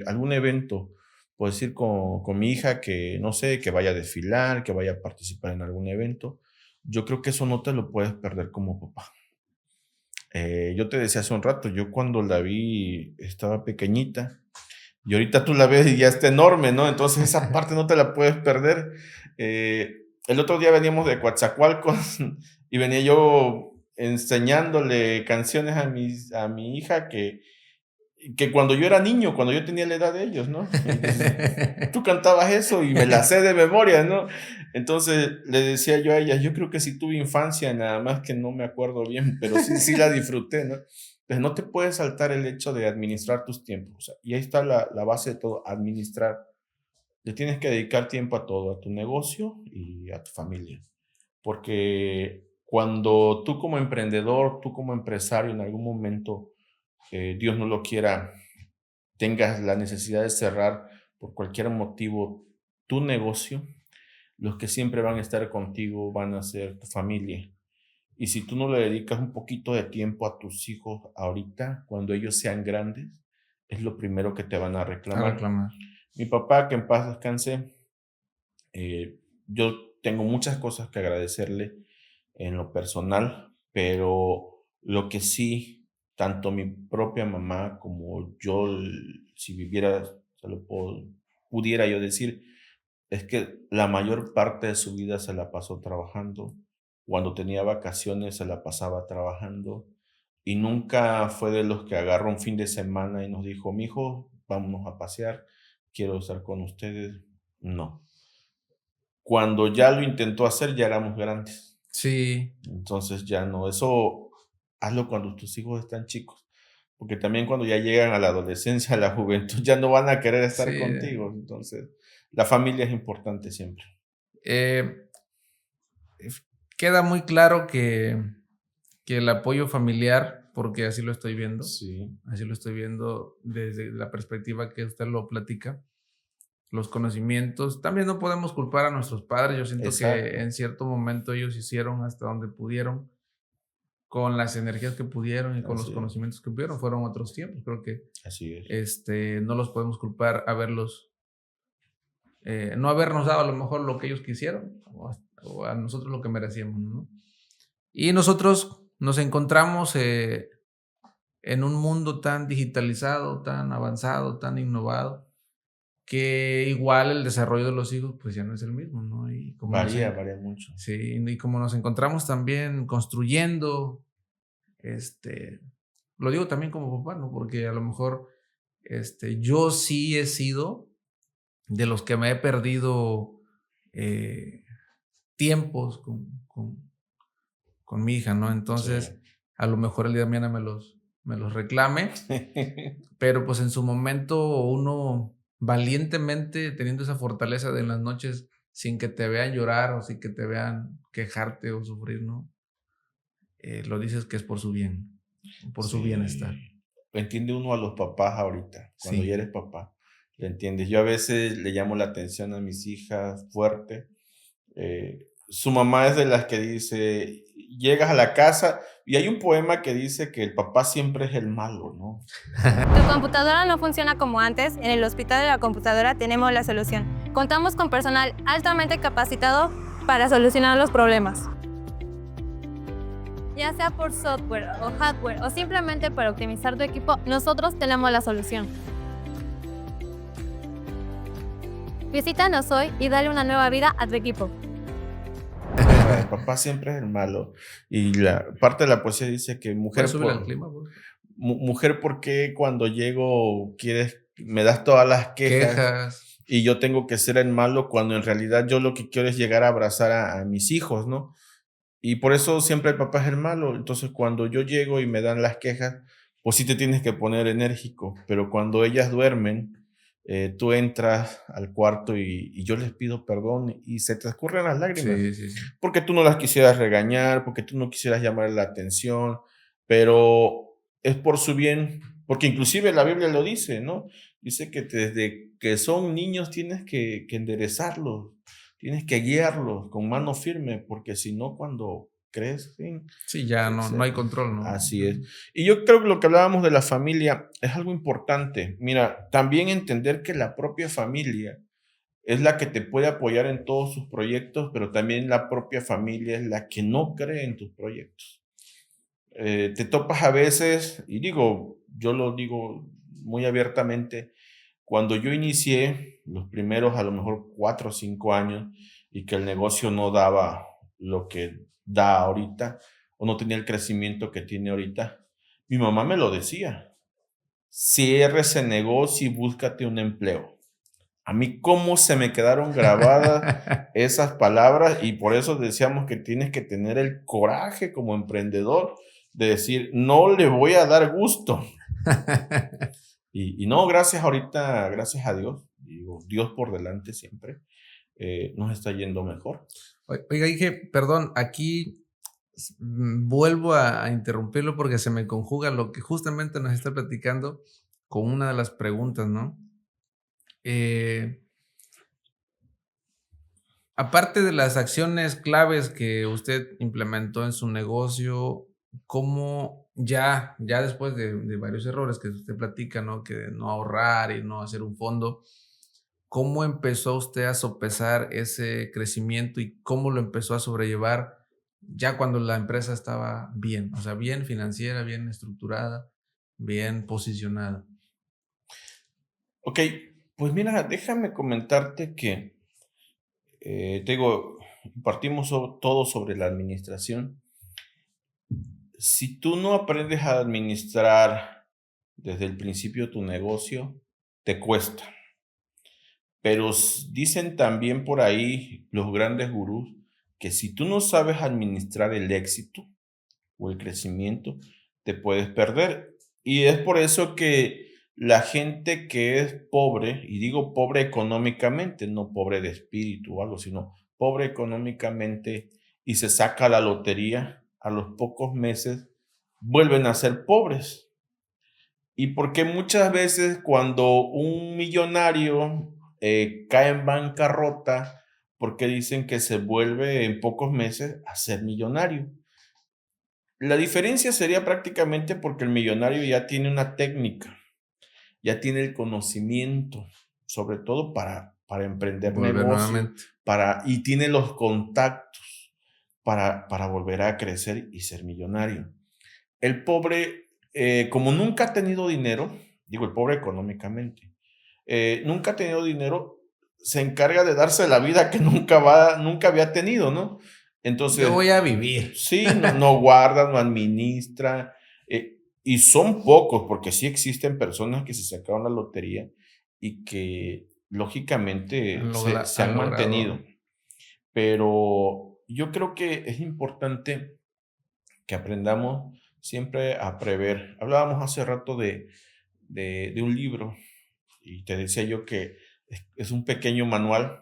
algún evento, puedo decir con mi hija que, no sé, que vaya a desfilar, que vaya a participar en algún evento. Yo creo que eso no te lo puedes perder como papá. Yo te decía hace un rato, yo cuando la vi estaba pequeñita y ahorita tú la ves y ya está enorme, ¿no? Entonces esa parte no te la puedes perder. El otro día veníamos de Coatzacoalcos y venía yo enseñándole canciones a mi hija que cuando yo era niño, cuando yo tenía la edad de ellos, ¿no? Entonces, tú cantabas eso y me la sé de memoria, ¿no? Entonces le decía yo a ella, yo creo que sí tuve infancia, nada más que no me acuerdo bien, pero sí la disfruté, ¿no? Entonces no te puedes saltar el hecho de administrar tus tiempos, o sea, y ahí está la base de todo, administrar. le tienes que dedicar tiempo a todo, a tu negocio y a tu familia. Porque cuando tú como emprendedor, tú como empresario, en algún momento, Dios no lo quiera, tengas la necesidad de cerrar por cualquier motivo tu negocio, los que siempre van a estar contigo van a ser tu familia. Y si tú no le dedicas un poquito de tiempo a tus hijos ahorita, cuando ellos sean grandes, es lo primero que te van a A reclamar. reclamar. Mi papá, que en paz descanse, yo tengo muchas cosas que agradecerle en lo personal, pero lo que sí, tanto mi propia mamá como yo, si viviera, pudiera yo decir, es que la mayor parte de su vida se la pasó trabajando. Cuando tenía vacaciones se la pasaba trabajando y nunca fue de los que agarró un fin de semana y nos dijo, mijo, vámonos a pasear, quiero estar con ustedes. No. Cuando ya lo intentó hacer, ya éramos grandes. Sí, Entonces ya no. Eso hazlo cuando tus hijos están chicos. Porque también cuando ya llegan a la adolescencia, a la juventud, ya no van a querer estar sí. contigo. Entonces, la familia es importante siempre. Eh, Queda muy claro que el apoyo familiar, porque así lo estoy viendo, Sí, así lo estoy viendo desde la perspectiva que usted lo platica, los conocimientos. También no podemos culpar a nuestros padres. Yo siento exacto. que en cierto momento ellos hicieron hasta donde pudieron, con las energías que pudieron y con los Así es. conocimientos que pudieron. Fueron otros tiempos. Creo que Así es. no los podemos culpar no habernos dado a lo mejor lo que ellos quisieron o a nosotros lo que merecíamos, ¿no? Y nosotros nos encontramos en un mundo tan digitalizado, tan avanzado, tan innovado, que igual el desarrollo de los hijos pues ya no es el mismo, ¿no? Y Varía mucho. sí, y como nos encontramos también construyendo, lo digo también como papá, ¿no? Porque a lo mejor yo sí he sido de los que me he perdido eh, tiempos con mi hija, ¿no? Entonces, Sí. a lo mejor el día de mañana me los reclame, pero pues en su momento uno valientemente teniendo esa fortaleza de en las noches sin que te vean llorar o sin que te vean quejarte o sufrir, ¿no? Lo dices que es por su bien, por su bienestar. Sí. Entiende uno a los papás ahorita, cuando ya Sí. eres papá, lo entiendes. Yo a veces le llamo la atención a mis hijas fuerte. Su mamá es de las que dice, llegas a la casa y hay un poema que dice que el papá siempre es el malo, ¿no? Tu computadora no funciona como antes. En el Hospital de la Computadora tenemos la solución. Contamos con personal altamente capacitado para solucionar los problemas. Ya sea por software o hardware o simplemente para optimizar tu equipo, nosotros tenemos la solución. Visítanos hoy y dale una nueva vida a tu equipo. El papá siempre es el malo. Y la parte de la poesía dice que ¿Puedes subir el clima, por favor? mujer, ¿por qué cuando llego me das todas las quejas Quejas. y yo tengo que ser el malo cuando en realidad yo lo que quiero es llegar a abrazar a mis hijos, ¿no? Y por eso siempre el papá es el malo. Entonces, cuando yo llego y me dan las quejas, pues sí te tienes que poner enérgico. Pero cuando ellas duermen, tú entras al cuarto y yo les pido perdón y se te escurren las lágrimas. Sí, sí, sí. Porque tú no las quisieras regañar, porque tú no quisieras llamar la atención, pero es por su bien, porque inclusive la Biblia lo dice, ¿no? Dice que desde que son niños tienes que enderezarlos, tienes que guiarlos con mano firme, porque si no, cuando crecen, Sí, ya no hay control, ¿no? así es. Y yo creo que lo que hablábamos de la familia es algo importante. Mira, también entender que la propia familia es la que te puede apoyar en todos sus proyectos, pero también la propia familia es la que no cree en tus proyectos. Te topas a veces, y yo lo digo muy abiertamente, cuando yo inicié los primeros a lo mejor 4 o 5 años y que el negocio no daba lo que da ahorita o no tenía el crecimiento que tiene ahorita, mi mamá me lo decía, cierra ese negocio y búscate un empleo. A mí cómo se me quedaron grabadas esas palabras y por eso decíamos que tienes que tener el coraje como emprendedor de decir, no le voy a dar gusto. Y no, gracias a Dios, digo, Dios por delante siempre, nos está yendo mejor. Oiga, dije, perdón, aquí vuelvo a interrumpirlo porque se me conjuga lo que justamente nos está platicando con una de las preguntas, ¿no? Eh, Aparte de las acciones claves que usted implementó en su negocio, ¿cómo ya después de varios errores que usted platica, ¿no? Que de no ahorrar y no hacer un fondo, ¿cómo empezó usted a sopesar ese crecimiento y cómo lo empezó a sobrellevar ya cuando la empresa estaba bien? O sea, bien financiera, bien estructurada, bien posicionada. Ok, pues mira, déjame comentarte que, te digo, partimos todo sobre la administración. Si tú no aprendes a administrar desde el principio tu negocio, te cuesta. Pero dicen también por ahí los grandes gurús que si tú no sabes administrar el éxito o el crecimiento, te puedes perder. Y es por eso que la gente que es pobre, y digo pobre económicamente, no pobre de espíritu o algo, sino pobre económicamente y se saca la lotería, a los pocos meses vuelven a ser pobres. Y porque muchas veces cuando un millonario cae en bancarrota, porque dicen que se vuelve en pocos meses a ser millonario. La diferencia sería prácticamente porque el millonario ya tiene una técnica, ya tiene el conocimiento, sobre todo para emprender Volver negocios, nuevamente. y tiene los contactos para volver a crecer y ser millonario. El pobre, como nunca ha tenido dinero, digo el pobre económicamente, nunca ha tenido dinero, se encarga de darse la vida que nunca había tenido, ¿no? Yo Entonces, voy a vivir. sí, no guarda, no administra, y son pocos, porque sí existen personas que se sacaron la lotería y que lógicamente se Han han mantenido. logrado. Pero yo creo que es importante que aprendamos siempre a prever. Hablábamos hace rato de un libro y te decía yo que es un pequeño manual.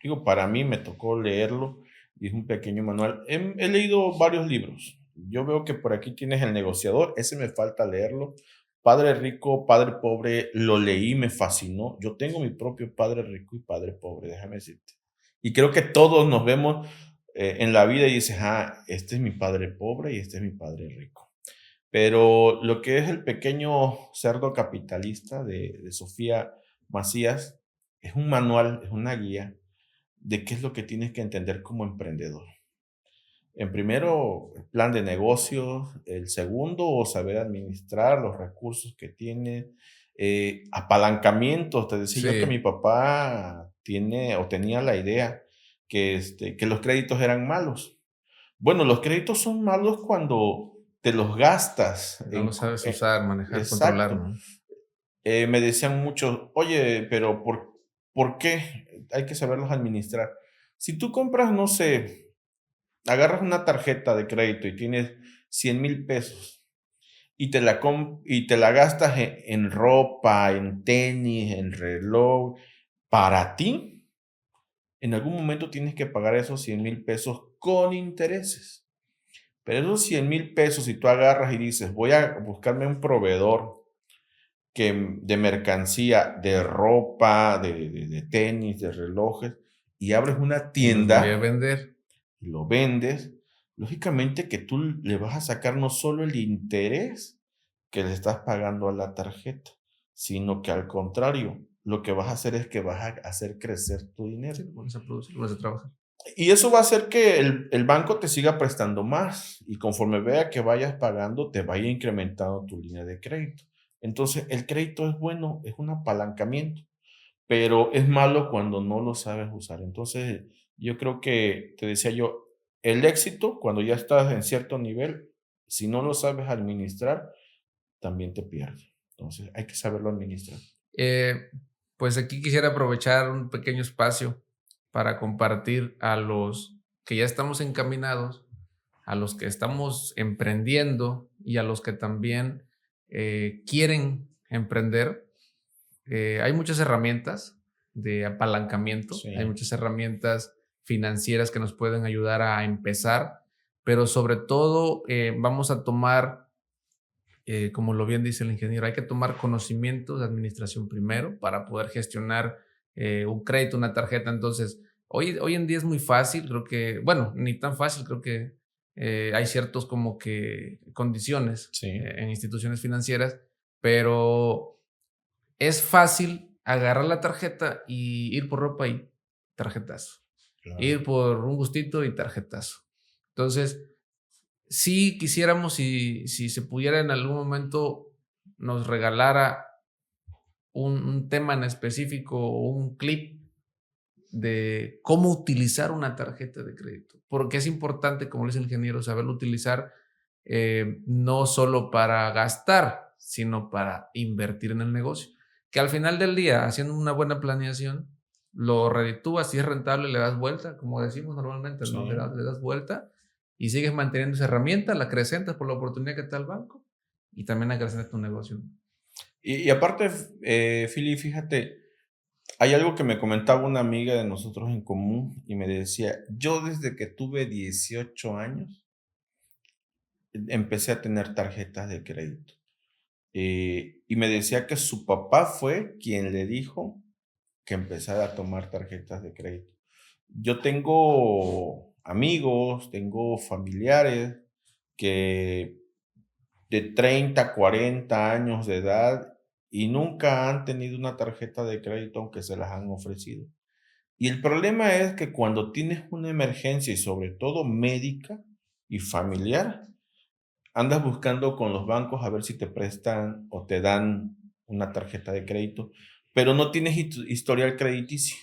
Digo, para mí me tocó leerlo y es un pequeño manual. He leído varios libros. Yo veo que por aquí tienes El Negociador, ese me falta leerlo. Padre Rico, Padre Pobre, lo leí, me fascinó. Yo tengo mi propio Padre Rico y Padre Pobre, déjame decirte. Y creo que todos nos vemos en la vida y dices, este es mi Padre Pobre y este es mi Padre Rico. Pero lo que es El Pequeño Cerdo Capitalista de Sofía Macías es un manual, es una guía de qué es lo que tienes que entender como emprendedor. En primero, el plan de negocios. El segundo, saber administrar los recursos que tiene. Apalancamientos. Te decía yo que mi Sí, papá tiene o tenía la idea que los créditos eran malos. Bueno, los créditos son malos cuando te los gastas no lo sabes usar, manejar, controlar, exacto. ¿no? Me decían muchos, oye, pero ¿por qué hay que saberlos administrar? Si tú compras, no sé, agarras una tarjeta de crédito y tienes 100,000 pesos y te la gastas en ropa, en tenis, en reloj, para ti, en algún momento tienes que pagar esos 100,000 pesos con intereses. Pero esos 100,000 pesos, si tú agarras y dices, voy a buscarme un proveedor de mercancía, de ropa, de tenis, de relojes, y abres una Y los voy a tienda vender. y lo vendes, lógicamente que tú le vas a sacar no solo el interés que le estás pagando a la tarjeta, sino que al contrario, lo que vas a hacer es que vas a hacer crecer tu dinero. Sí, lo pones a producir, lo pones a trabajar. Y eso va a hacer que el banco te siga prestando más y conforme vea que vayas pagando, te vaya incrementando tu línea de crédito. Entonces, el crédito es bueno, es un apalancamiento, pero es malo cuando no lo sabes usar. Entonces, yo creo que, te decía yo, el éxito, cuando ya estás en cierto nivel, si no lo sabes administrar, también te pierdes. Entonces, hay que saberlo administrar. Eh, pues aquí quisiera aprovechar un pequeño espacio para compartir a los que ya estamos encaminados, a los que estamos emprendiendo y a los que también quieren emprender. Hay muchas herramientas de apalancamiento. Sí. Hay muchas herramientas financieras que nos pueden ayudar a empezar, pero sobre todo vamos a tomar, como lo bien dice el ingeniero, hay que tomar conocimientos de administración primero para poder gestionar un crédito, una tarjeta. Entonces, hoy en día es muy fácil, creo que, bueno, ni tan fácil, creo que hay ciertos como que condiciones Sí. en instituciones financieras, pero es fácil agarrar la tarjeta y ir por ropa y tarjetazo. Claro. Ir por un gustito y tarjetazo. Entonces, si quisiéramos, si se pudiera en algún momento nos regalara un tema en específico o un clip de cómo utilizar una tarjeta de crédito, porque es importante, como dice el ingeniero, saberlo utilizar no solo para gastar, sino para invertir en el negocio, que al final del día, haciendo una buena planeación, lo reditúas, si es rentable le das vuelta, como decimos normalmente, ¿no? Sí. Le das vuelta y sigues manteniendo esa herramienta, la acrecentas por la oportunidad que te da el banco y también acrecentas tu negocio. Y aparte, Philly, fíjate, hay algo que me comentaba una amiga de nosotros en común y me decía, yo desde que tuve 18 años empecé a tener tarjetas de crédito. Y me decía que su papá fue quien le dijo que empezara a tomar tarjetas de crédito. Yo tengo amigos, tengo familiares que de 30, 40 años de edad y nunca han tenido una tarjeta de crédito aunque se las han ofrecido. Y el problema es que cuando tienes una emergencia y sobre todo médica y familiar, andas buscando con los bancos a ver si te prestan o te dan una tarjeta de crédito, pero no tienes historial crediticio.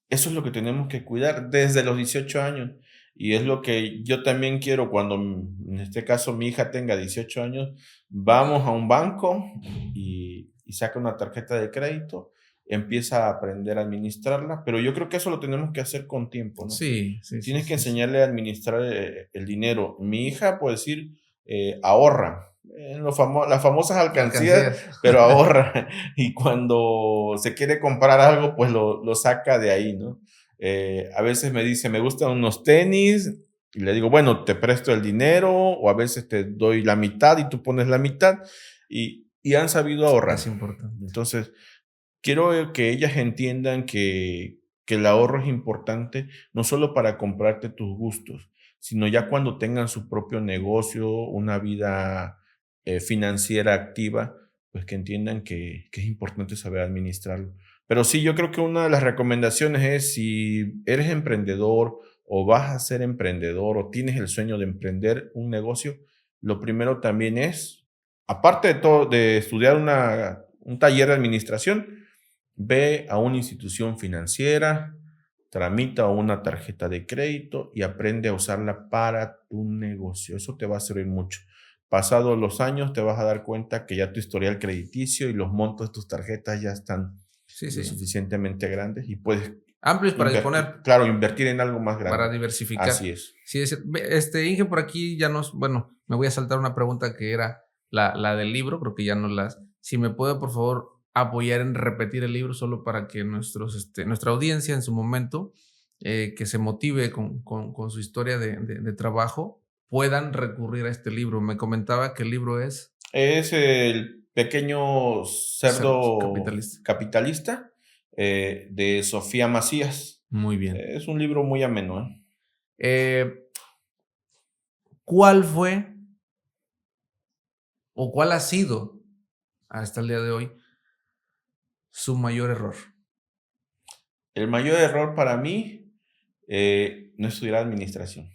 Eso es lo que tenemos que cuidar desde los 18 años. Y es lo que yo también quiero cuando, en este caso, mi hija tenga 18 años, vamos a un banco y saca una tarjeta de crédito, empieza a aprender a administrarla, pero yo creo que eso lo tenemos que hacer con tiempo, ¿no? Sí. Tienes que enseñarle a administrar el dinero. Mi hija puede decir, ahorra, en las famosas alcancías, pero ahorra. Y cuando se quiere comprar algo, pues lo saca de ahí, ¿no? A veces me dice, me gustan unos tenis, y le digo, bueno, te presto el dinero, o a veces te doy la mitad y tú pones la mitad, y han sabido ahorrar. Es importante. Entonces, quiero que ellas entiendan que el ahorro es importante, no solo para comprarte tus gustos, sino ya cuando tengan su propio negocio, una vida financiera activa, pues que entiendan que es importante saber administrarlo. Pero sí, yo creo que una de las recomendaciones es si eres emprendedor o vas a ser emprendedor o tienes el sueño de emprender un negocio, lo primero también es, aparte de todo, de estudiar un taller de administración, ve a una institución financiera, tramita una tarjeta de crédito y aprende a usarla para tu negocio. Eso te va a servir mucho. Pasados los años te vas a dar cuenta que ya tu historial crediticio y los montos de tus tarjetas ya están lo suficientemente grandes y puedes amplios para disponer. Claro, invertir en algo más grande. Para diversificar. Así es. Sí, Inge, por aquí ya bueno, me voy a saltar una pregunta que era la del libro, creo que ya no las. Si me puede, por favor, apoyar en repetir el libro solo para que nuestra audiencia en su momento, que se motive con su historia de trabajo, puedan recurrir a este libro. Me comentaba que el libro es... Es el pequeño cerdo capitalista de Sofía Macías. Muy bien. Es un libro muy ameno. ¿Cuál fue o cuál ha sido hasta el día de hoy su mayor error? El mayor error para mí, no estudiar administración.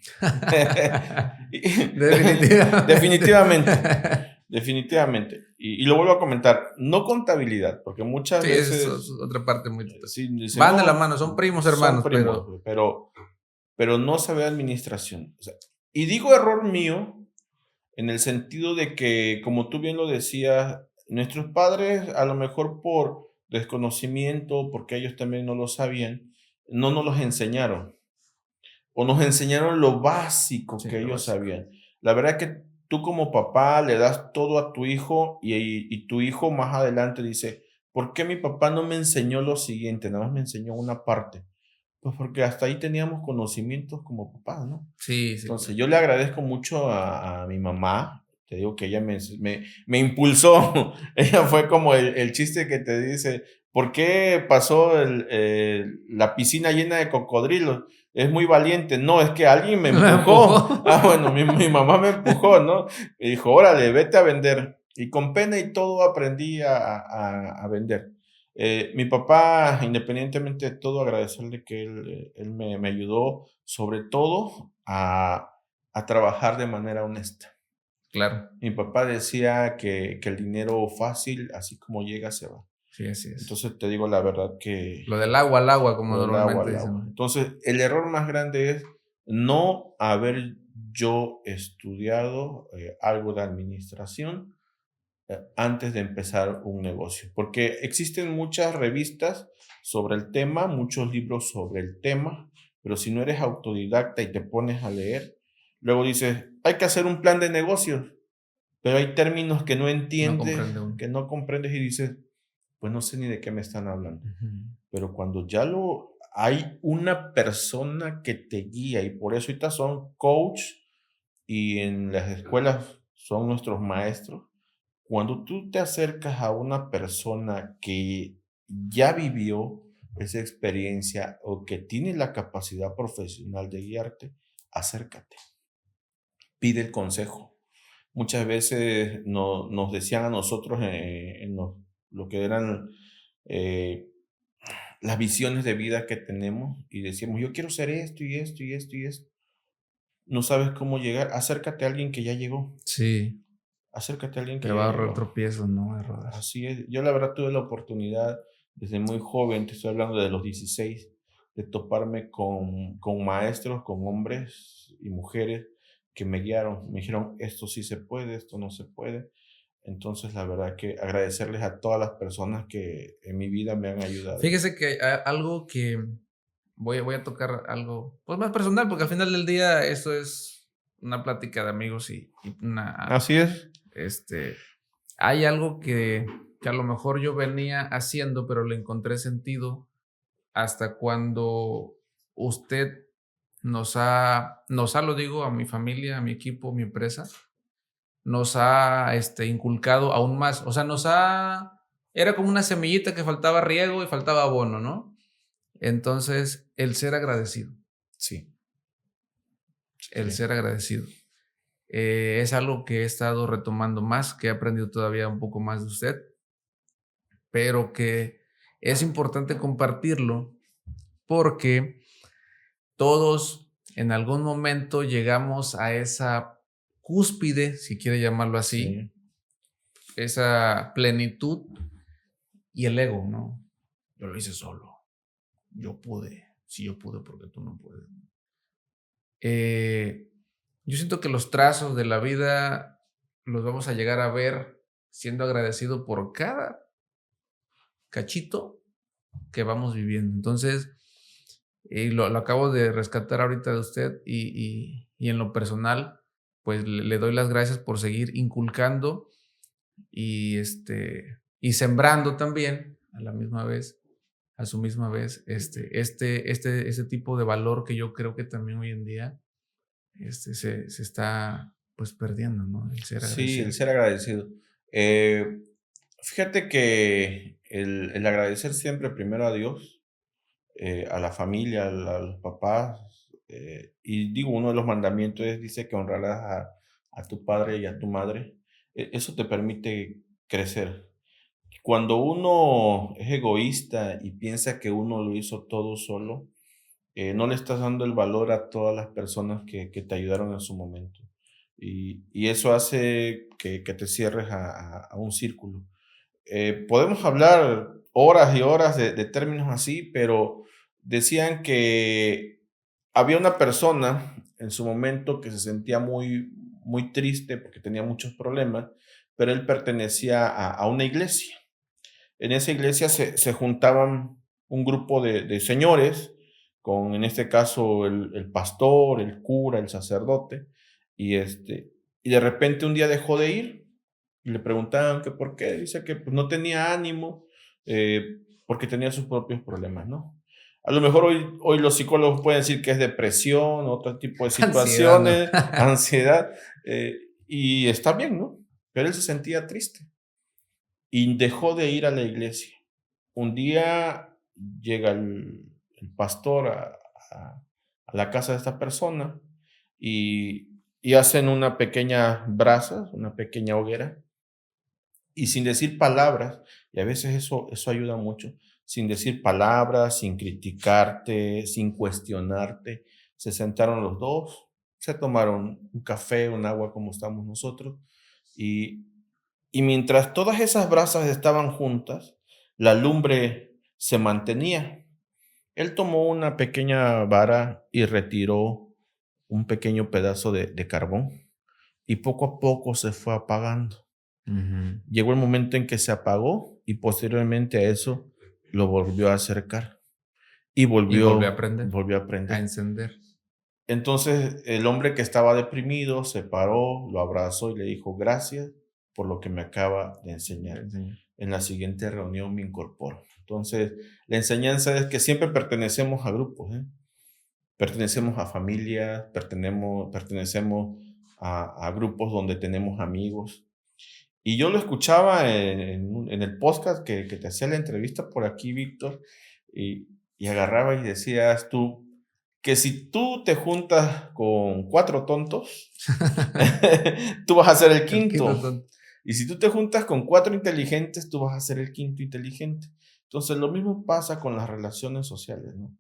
Definitivamente. Y lo vuelvo a comentar, no contabilidad, porque muchas veces... Eso es otra parte muy... dicen, van de la mano, son primos hermanos. Pero no saber administración. O sea, y digo error mío en el sentido de que, como tú bien lo decías, nuestros padres, a lo mejor por desconocimiento, porque ellos también no lo sabían, no nos los enseñaron. O nos enseñaron lo básico que ellos sabían. La verdad es que tú como papá le das todo a tu hijo y tu hijo más adelante dice, ¿Por qué mi papá no me enseñó lo siguiente? Nada más me enseñó una parte. Pues porque hasta ahí teníamos conocimientos como papás, ¿no? Sí, sí, Entonces, claro. yo le agradezco mucho a mi mamá. Te digo que ella me impulsó. Ella fue como el chiste que te dice, ¿por qué pasó la piscina llena de cocodrilos? Es muy valiente. No, es que alguien me Me empujó. empujó. Ah, bueno, mi mamá me empujó, ¿no? Y dijo, órale, vete a vender. Y con pena y todo aprendí a vender. Mi papá, independientemente de todo, agradecerle que él me ayudó, sobre todo, a trabajar de manera honesta. Claro, Mi papá decía que el dinero fácil, así como llega, se va. sí, así es. Entonces, te digo la verdad que Lo del agua al agua, como lo del agua normalmente al dicen, agua. ¿no? Entonces, el error más grande es no haber yo estudiado algo de administración antes de empezar un negocio, porque existen muchas revistas sobre el tema, muchos libros sobre el tema, pero si no eres autodidacta y te pones a leer, luego dices, hay que hacer un plan de negocios, pero hay términos que no No entiendes, comprende uno. que no comprendes y dices, pues no sé ni de qué me están hablando. Ujú. Pero cuando ya lo hay una persona que te guía y por eso ahorita son coach y en las escuelas son nuestros maestros, cuando tú te acercas a una persona que ya vivió esa experiencia o que tiene la capacidad profesional de guiarte, acércate, pide el consejo. Muchas veces nos decían a nosotros en lo que eran eh, las visiones de vida que tenemos y decíamos, yo quiero ser esto y esto y esto y esto. No sabes cómo llegar, acércate a alguien que ya llegó, Sí, acércate a alguien te que ya va a ahorrar llegó. tropiezos, ¿no? Errores. Así es. Yo la verdad tuve la oportunidad desde muy joven, te estoy hablando de los 16, de toparme con maestros, con hombres y mujeres que me guiaron. Me dijeron, esto sí se puede, esto no se puede. Entonces, la verdad que agradecerles a todas las personas que en mi vida me han ayudado. Fíjese que algo que voy a tocar algo pues más personal, porque al final del día esto es una plática de amigos y una, Así es. este, hay algo que a lo mejor yo venía haciendo, pero le encontré sentido hasta cuando usted lo digo a mi familia, a mi equipo, a mi empresa, nos ha inculcado aún más. O sea, era como una semillita que faltaba riego y faltaba abono, ¿no? Entonces, el ser agradecido, Sí, el sí. ser agradecido. Es algo que he estado retomando más, que he aprendido todavía un poco más de usted, pero que es importante compartirlo porque todos en algún momento llegamos a esa cúspide, si quiere llamarlo así, Sí, esa plenitud y el ego, ¿no? Yo lo hice solo, yo pude, si yo pude, porque tú no puedes. Eh, yo siento que los trazos de la vida los vamos a llegar a ver siendo agradecido por cada cachito que vamos viviendo. Entonces, y lo acabo de rescatar ahorita de usted y en lo personal, pues le doy las gracias por seguir inculcando y, y sembrando también a la misma vez, a su misma vez, este tipo de valor que yo creo que también hoy en día se está pues perdiendo, ¿no? El ser sí, el agradecido. ser agradecido. Eh, Fíjate que el agradecer siempre primero a Dios, a la familia, a los papás, y digo, uno de los mandamientos dice que honrarás a tu padre y a tu madre. Eso te permite crecer. Cuando uno es egoísta y piensa que uno lo hizo todo solo, no le estás dando el valor a todas las personas que te ayudaron en su momento. Y eso hace que te cierres a un círculo. Podemos hablar horas y horas de términos así, pero decían que había una persona en su momento que se sentía muy triste porque tenía muchos problemas, pero él pertenecía a una iglesia. En esa iglesia se juntaban un grupo de señores, con en este caso el pastor, el cura, el sacerdote, y de repente un día dejó de ir y le preguntaban que por qué. Dice que pues, no tenía ánimo, porque tenía sus propios problemas, ¿no? A lo mejor hoy los psicólogos pueden decir que es depresión, otro tipo de Ansiedad, ¿no? situaciones, ansiedad, y está bien, ¿no? Pero él se sentía triste y dejó de ir a la iglesia. Un día llega el pastor a la casa de esta persona y hacen una pequeña brasa, una pequeña hoguera, y sin decir palabras, y a veces eso ayuda mucho, sin decir palabras, sin criticarte, sin cuestionarte, se sentaron los dos, se tomaron un café, un agua como estamos nosotros, y, y mientras todas esas brasas estaban juntas, la lumbre se mantenía. Él tomó una pequeña vara y retiró un pequeño pedazo de carbón, y poco a poco se fue apagando. Ujú. Llegó el momento en que se apagó y posteriormente a eso lo volvió a acercar y Y volvió a prender, volvió a a prender. encender. Entonces el hombre que estaba deprimido se paró, lo abrazó y le dijo: gracias por lo que me acaba de enseñar. En la siguiente reunión me incorporo. Entonces, la enseñanza es que siempre pertenecemos a grupos, ¿eh? Pertenecemos a familias, pertenecemos a grupos donde tenemos amigos. Y yo lo escuchaba en el podcast que te hacía la entrevista por aquí, Víctor, y agarraba y decías tú que si tú te juntas con 4 tontos, tú vas a ser el El quinto. quinto tonto. Y si tú te juntas con 4 inteligentes, tú vas a ser el quinto inteligente. Entonces, lo mismo pasa con las relaciones sociales, ¿no?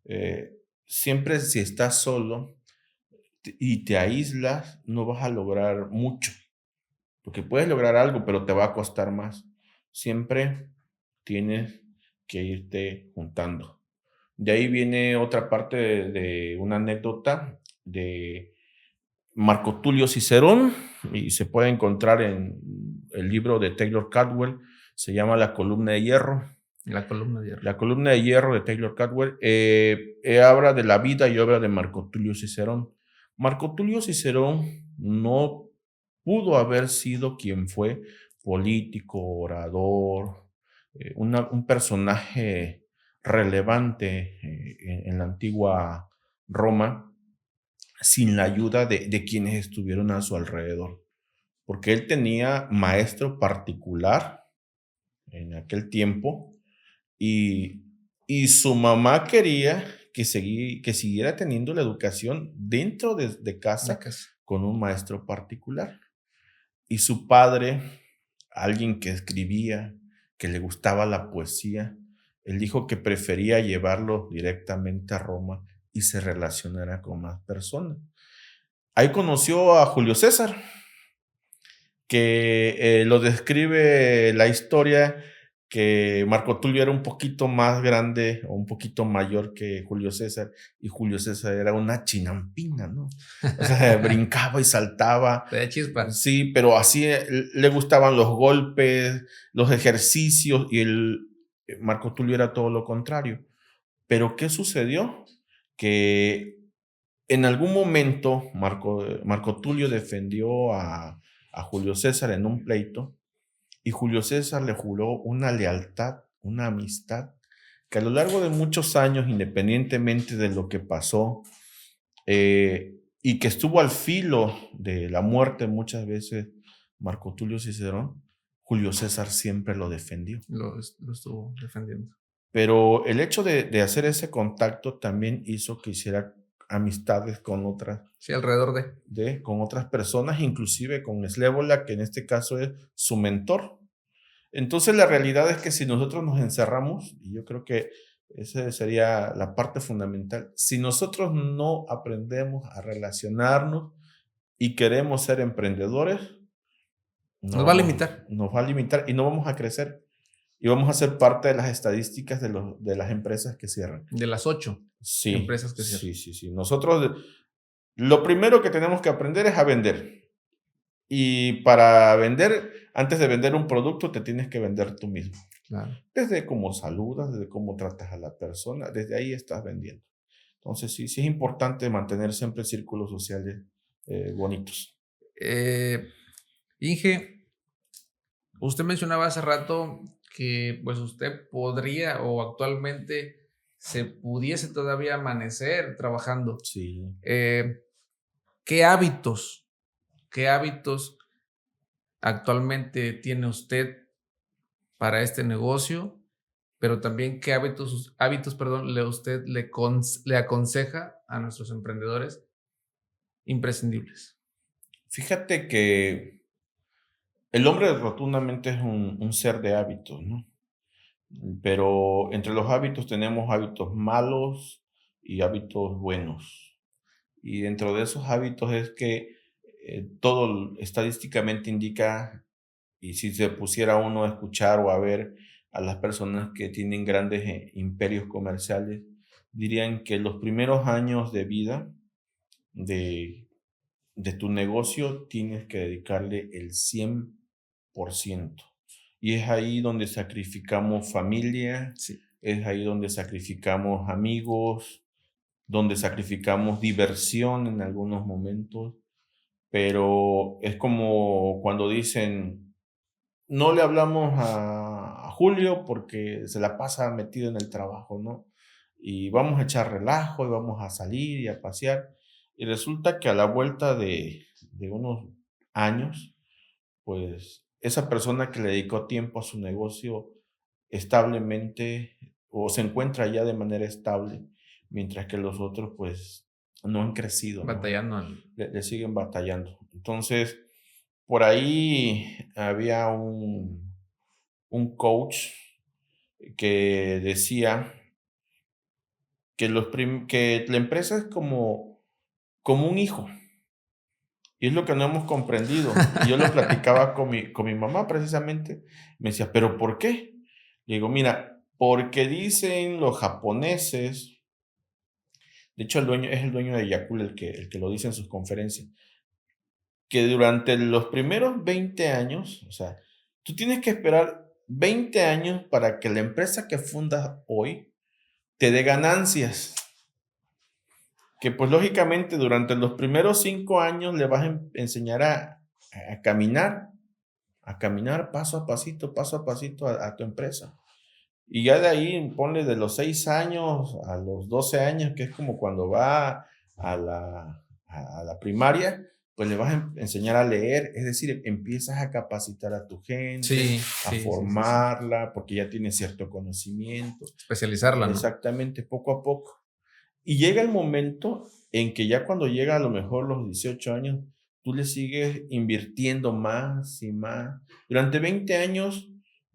Eh, Siempre si estás solo y te aíslas, no vas a lograr mucho. Porque puedes lograr algo, pero te va a costar más. Siempre tienes que irte juntando. De ahí viene otra parte de una anécdota de Marco Tulio Cicerón, y se puede encontrar en el libro de Taylor Caldwell, se llama La columna de hierro. La columna de hierro. La columna de hierro de Taylor Caldwell habla de la vida y obra de Marco Tulio Cicerón. Marco Tulio Cicerón no pudo haber sido quien fue: político, orador, un personaje relevante en la antigua Roma, sin la ayuda de quienes estuvieron a su alrededor. Porque él tenía maestro particular en aquel tiempo, y, y su mamá quería que siguiera teniendo la educación dentro de casa con un maestro particular. Y su padre, alguien que escribía, que le gustaba la poesía, él dijo que prefería llevarlo directamente a Roma y se relacionara con más personas. Ahí conoció a Julio César, que lo describe la historia, que Marco Tulio era un poquito más grande o un poquito mayor que Julio César, y Julio César era una chinampina, ¿no? O sea, brincaba y saltaba. De chispa. Sí, pero así le gustaban los golpes, los ejercicios, y Marco Tulio era todo lo contrario. Pero ¿qué sucedió? Que en algún momento Marco Tulio defendió a Julio César en un pleito, y Julio César le juró una lealtad, una amistad, que a lo largo de muchos años, independientemente de lo que pasó, y que estuvo al filo de la muerte muchas veces, Marco Tulio Cicerón, Julio César siempre lo defendió. Lo estuvo defendiendo. Pero el hecho de hacer ese contacto también hizo que hiciera amistades con otras. Sí, alrededor Con otras personas, inclusive con Slévola, que en este caso es su mentor. Entonces, la realidad es que si nosotros nos encerramos, y yo creo que esa sería la parte fundamental, si nosotros no aprendemos a relacionarnos y queremos ser emprendedores, nos va a limitar. Nos va a limitar y no vamos a crecer. Y vamos a ser parte de las estadísticas de las empresas que cierran. De las 8 empresas que cierran. Sí. Nosotros, lo primero que tenemos que aprender es a vender. Y para vender, antes de vender un producto, te tienes que vender tú mismo. Claro. Desde cómo saludas, desde cómo tratas a la persona, desde ahí estás vendiendo. Entonces, sí es importante mantener siempre círculos sociales bonitos. Inge, usted mencionaba hace rato que pues usted podría o actualmente se pudiese todavía amanecer trabajando. Sí. ¿Qué hábitos actualmente tiene usted para este negocio? Pero también qué hábitos usted le aconseja a nuestros emprendedores imprescindibles. Fíjate que el hombre rotundamente es un ser de hábitos, ¿no? Pero entre los hábitos tenemos hábitos malos y hábitos buenos. Y dentro de esos hábitos es que todo estadísticamente indica, y si se pusiera uno a escuchar o a ver a las personas que tienen grandes imperios comerciales, dirían que los primeros años de vida de tu negocio tienes que dedicarle el 100%. Y es ahí donde sacrificamos familia, Sí. es ahí donde sacrificamos amigos, donde sacrificamos diversión en algunos momentos, pero es como cuando dicen, no le hablamos a Julio porque se la pasa metido en el trabajo, ¿no? Y vamos a echar relajo y vamos a salir y a pasear. Y resulta que a la vuelta de unos años, pues esa persona que le dedicó tiempo a su negocio establemente o se encuentra ya de manera estable, mientras que los otros pues no han crecido, ¿no? Batallando. Le siguen batallando. Entonces, por ahí había un coach que decía que, que la empresa es como un hijo. Y es lo que no hemos comprendido. Y yo lo platicaba con mi mamá precisamente. Me decía, ¿pero por qué? Le digo, mira, porque dicen los japoneses, de hecho es el dueño de Yakult el que lo dice en sus conferencias, que durante los primeros 20 años, o sea, tú tienes que esperar 20 años para que la empresa que fundas hoy te dé ganancias. Que pues lógicamente durante los primeros 5 años le vas a enseñar a caminar paso a pasito a tu empresa. Y ya de ahí ponle de los 6 años a los 12 años, que es como cuando va a la primaria, pues le vas a enseñar a leer, es decir, empiezas a capacitar a tu gente, a formarla, porque ya tiene cierto conocimiento. Especializarla, ¿no? Exactamente, poco a poco. Y llega el momento en que ya cuando llega a lo mejor los 18 años, tú le sigues invirtiendo más y más. Durante 20 años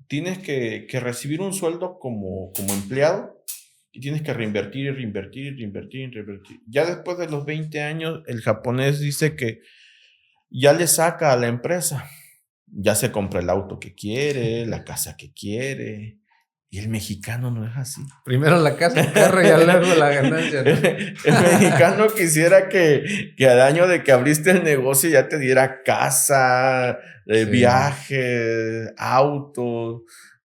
tienes que recibir un sueldo como empleado y tienes que reinvertir y reinvertir y reinvertir y reinvertir. Ya después de los 20 años, el japonés dice que ya le saca a la empresa. Ya se compra el auto que quiere, la casa que quiere. Y el mexicano no es así. Primero la casa, el carro y luego la ganancia, ¿no? El mexicano quisiera que al año de que abriste el negocio ya te diera casa, viajes, autos.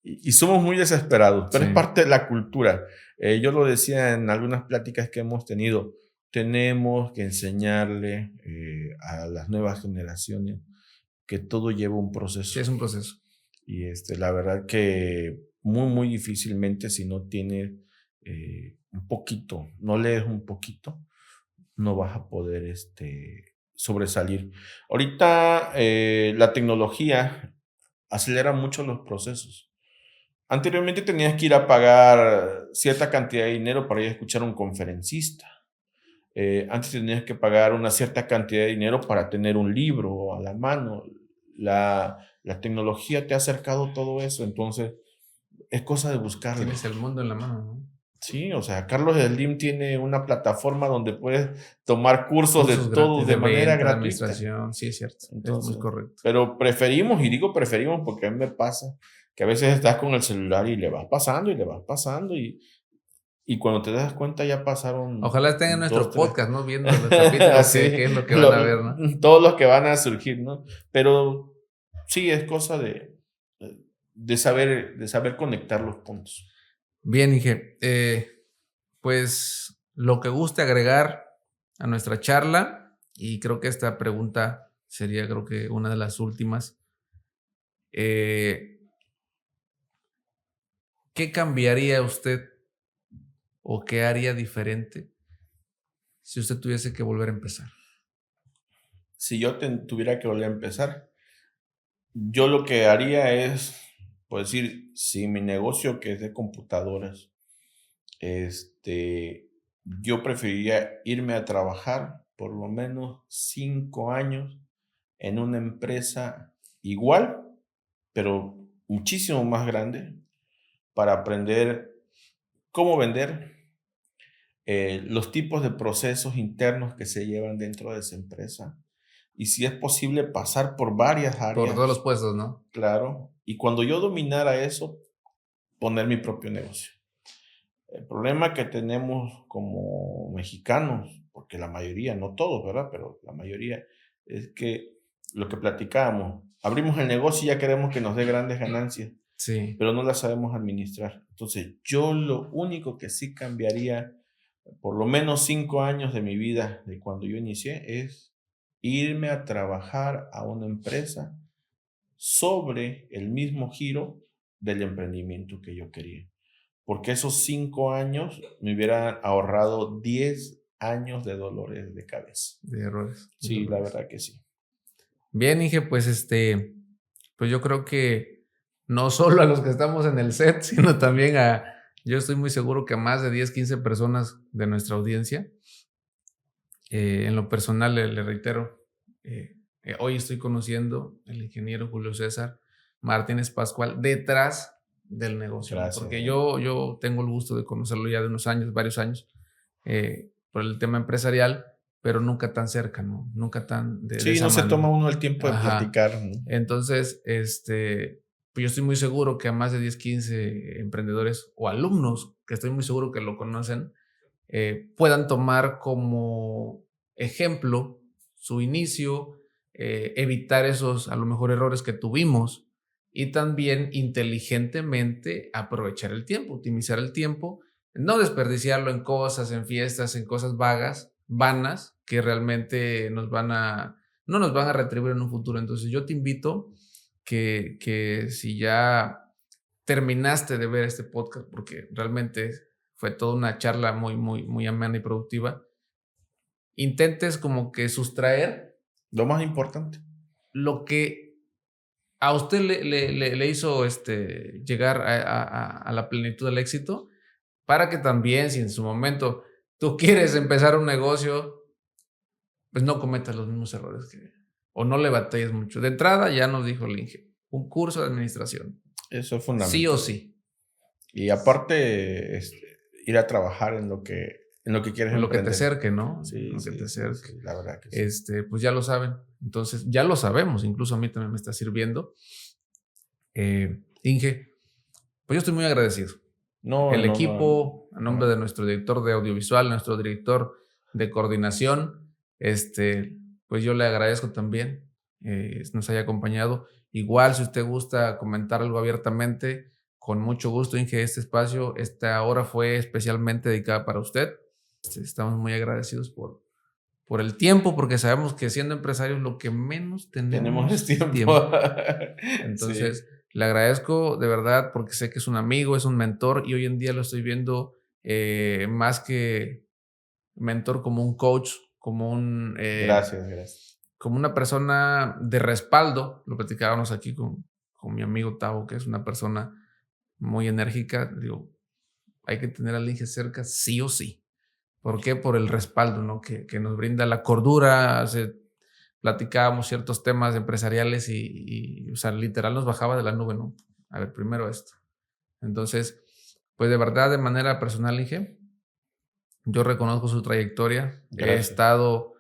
Y somos muy desesperados, pero es parte de la cultura. Yo lo decía en algunas pláticas que hemos tenido. Tenemos que enseñarle a las nuevas generaciones que todo lleva un proceso. Sí, es un proceso. Y la verdad que muy, muy difícilmente si no tienes un poquito, no lees un poquito, no vas a poder sobresalir. Ahorita la tecnología acelera mucho los procesos. Anteriormente tenías que ir a pagar cierta cantidad de dinero para ir a escuchar a un conferencista. Antes tenías que pagar una cierta cantidad de dinero para tener un libro a la mano. La tecnología te ha acercado todo eso, entonces es cosa de buscarlo. Tienes el mundo en la mano, ¿no? Sí, o sea, Carlos Slim tiene una plataforma donde puedes tomar cursos de todo de manera gratuita. Administración, sí, es cierto. Entonces, es muy correcto. Pero preferimos, y digo preferimos porque a mí me pasa que a veces estás con el celular y le vas pasando y le vas pasando y cuando te das cuenta ya pasaron. Ojalá estén en nuestro podcast, ¿no? Viendo los capítulos, qué es lo que van a ver, ¿no? Todos los que van a surgir, ¿no? Pero sí, es cosa de saber conectar los puntos. Bien, Inge. Pues lo que guste agregar a nuestra charla, y creo que esta pregunta sería, creo que una de las últimas. ¿qué cambiaría usted o qué haría diferente si usted tuviese que volver a empezar? Si yo tuviera que volver a empezar, yo lo que haría es, pues decir, si mi negocio que es de computadoras, yo preferiría irme a trabajar por lo menos 5 años en una empresa igual, pero muchísimo más grande, para aprender cómo vender, los tipos de procesos internos que se llevan dentro de esa empresa y si es posible pasar por varias Por todos los áreas, puestos, ¿no? claro, y cuando yo dominara eso, poner mi propio negocio. El problema que tenemos como mexicanos, porque la mayoría, no todos, ¿verdad? Pero la mayoría, es que lo que platicábamos, abrimos el negocio y ya queremos que nos dé grandes ganancias, Sí. pero no las sabemos administrar. Entonces, yo lo único que sí cambiaría, por lo menos 5 años de mi vida, de cuando yo inicié, es irme a trabajar a una empresa sobre el mismo giro del emprendimiento que yo quería. Porque esos 5 años me hubieran ahorrado 10 años de dolores de cabeza. De errores. Sí, la verdad que sí. Bien, Inge, pues pues yo creo que no solo a los que estamos en el set, sino también yo estoy muy seguro que a más de 10, 15 personas de nuestra audiencia. En lo personal, le reitero, hoy estoy conociendo al ingeniero Julio César Martínez Pascual detrás del negocio. Gracias. Porque yo tengo el gusto de conocerlo ya de unos años, varios años, por el tema empresarial, pero nunca tan cerca, ¿no? Nunca tan de Sí, esa no se manera. toma uno el tiempo de Ajá. platicar, ¿no? Entonces, pues yo estoy muy seguro que a más de 10, 15 emprendedores o alumnos, que estoy muy seguro que lo conocen, puedan tomar como ejemplo su inicio, evitar esos a lo mejor errores que tuvimos y también inteligentemente aprovechar el tiempo, optimizar el tiempo, no desperdiciarlo en cosas, en fiestas, en cosas vagas, vanas, que realmente no nos van a retribuir en un futuro. Entonces yo te invito que si ya terminaste de ver este podcast, porque realmente fue toda una charla muy, muy, muy amena y productiva, intentes como que sustraer Lo más importante. lo que a usted le hizo llegar a la plenitud del éxito, para que también, si en su momento tú quieres empezar un negocio, pues no cometas los mismos errores o no le batalles mucho. De entrada, ya nos dijo el Inge, un curso de administración. Eso es Sí fundamental. o sí. Y aparte, ir a trabajar en lo que quieres En lo que te emprender. cerque, ¿no? Sí, En lo que te cerque. sí, la verdad que sí. Pues ya lo saben. Entonces, ya lo sabemos. Incluso a mí también me está sirviendo. Inge, pues yo estoy muy agradecido. No, El no, equipo, no. a nombre de nuestro director de audiovisual, nuestro director de coordinación, pues yo le agradezco también nos haya acompañado. Igual, si usted gusta comentar algo abiertamente, con mucho gusto, Inge, este espacio, esta hora fue especialmente dedicada para usted. Estamos muy agradecidos por el tiempo, porque sabemos que siendo empresarios lo que menos tenemos es tiempo. Entonces, Sí. le agradezco de verdad porque sé que es un amigo, es un mentor y hoy en día lo estoy viendo más que mentor como un coach, como Gracias. como una persona de respaldo. Lo platicábamos aquí con mi amigo Tavo, que es una persona muy enérgica. Digo, hay que tener al Inge cerca sí o sí. ¿Por qué? Por el respaldo, ¿no? Que nos brinda la cordura. Platicábamos ciertos temas empresariales y, o sea, literal nos bajaba de la nube, ¿no? A ver, primero esto. Entonces, pues de verdad, de manera personal, Inge, yo reconozco su trayectoria. Gracias. He estado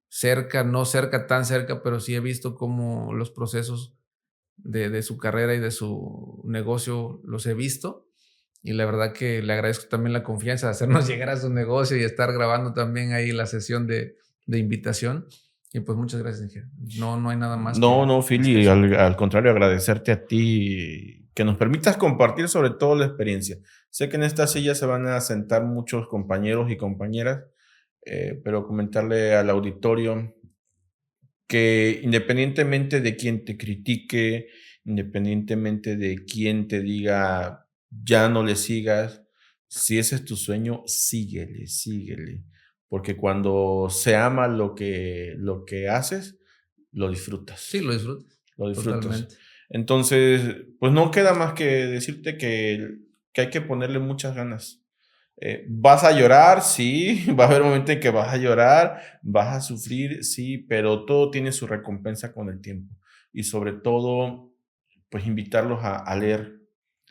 cerca, no cerca, tan cerca, pero sí he visto cómo los procesos de su carrera y de su negocio los he visto. Y la verdad que le agradezco también la confianza de hacernos llegar a su negocio y estar grabando también ahí la sesión de invitación. Y pues muchas gracias, Inge. No hay nada más. No, Philly, al contrario, agradecerte a ti que nos permitas compartir sobre todo la experiencia. Sé que en esta silla se van a sentar muchos compañeros y compañeras, pero comentarle al auditorio que independientemente de quién te critique, independientemente de quién te diga ya no le sigas. Si ese es tu sueño, síguele, síguele. Porque cuando se ama lo que haces, lo disfrutas. Sí, lo disfruto. Lo disfrutas. Totalmente. Entonces, pues no queda más que decirte que hay que ponerle muchas ganas. ¿Vas a llorar? Sí. Va a haber momentos en que vas a llorar, vas a sufrir, sí, pero todo tiene su recompensa con el tiempo. Y sobre todo, pues invitarlos a leer,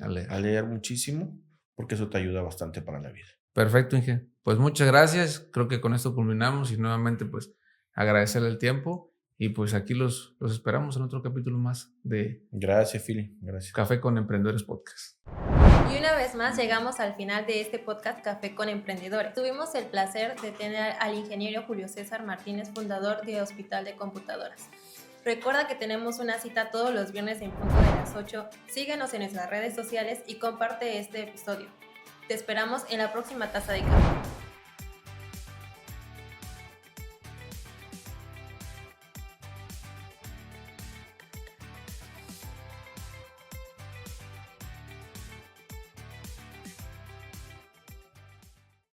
A leer. a leer muchísimo, porque eso te ayuda bastante para la vida. Perfecto, Inge. Pues muchas gracias. Creo que con esto culminamos y nuevamente pues agradecerle el tiempo y pues aquí los esperamos en otro capítulo más de Gracias, Philly. Gracias. Café con Emprendedores Podcast. Y una vez más llegamos al final de este podcast Café con Emprendedores. Tuvimos el placer de tener al ingeniero Julio César Martínez, fundador de Hospital de Computadoras. Recuerda que tenemos una cita todos los viernes en punto de las 8. Síguenos en nuestras redes sociales y comparte este episodio. Te esperamos en la próxima taza de café.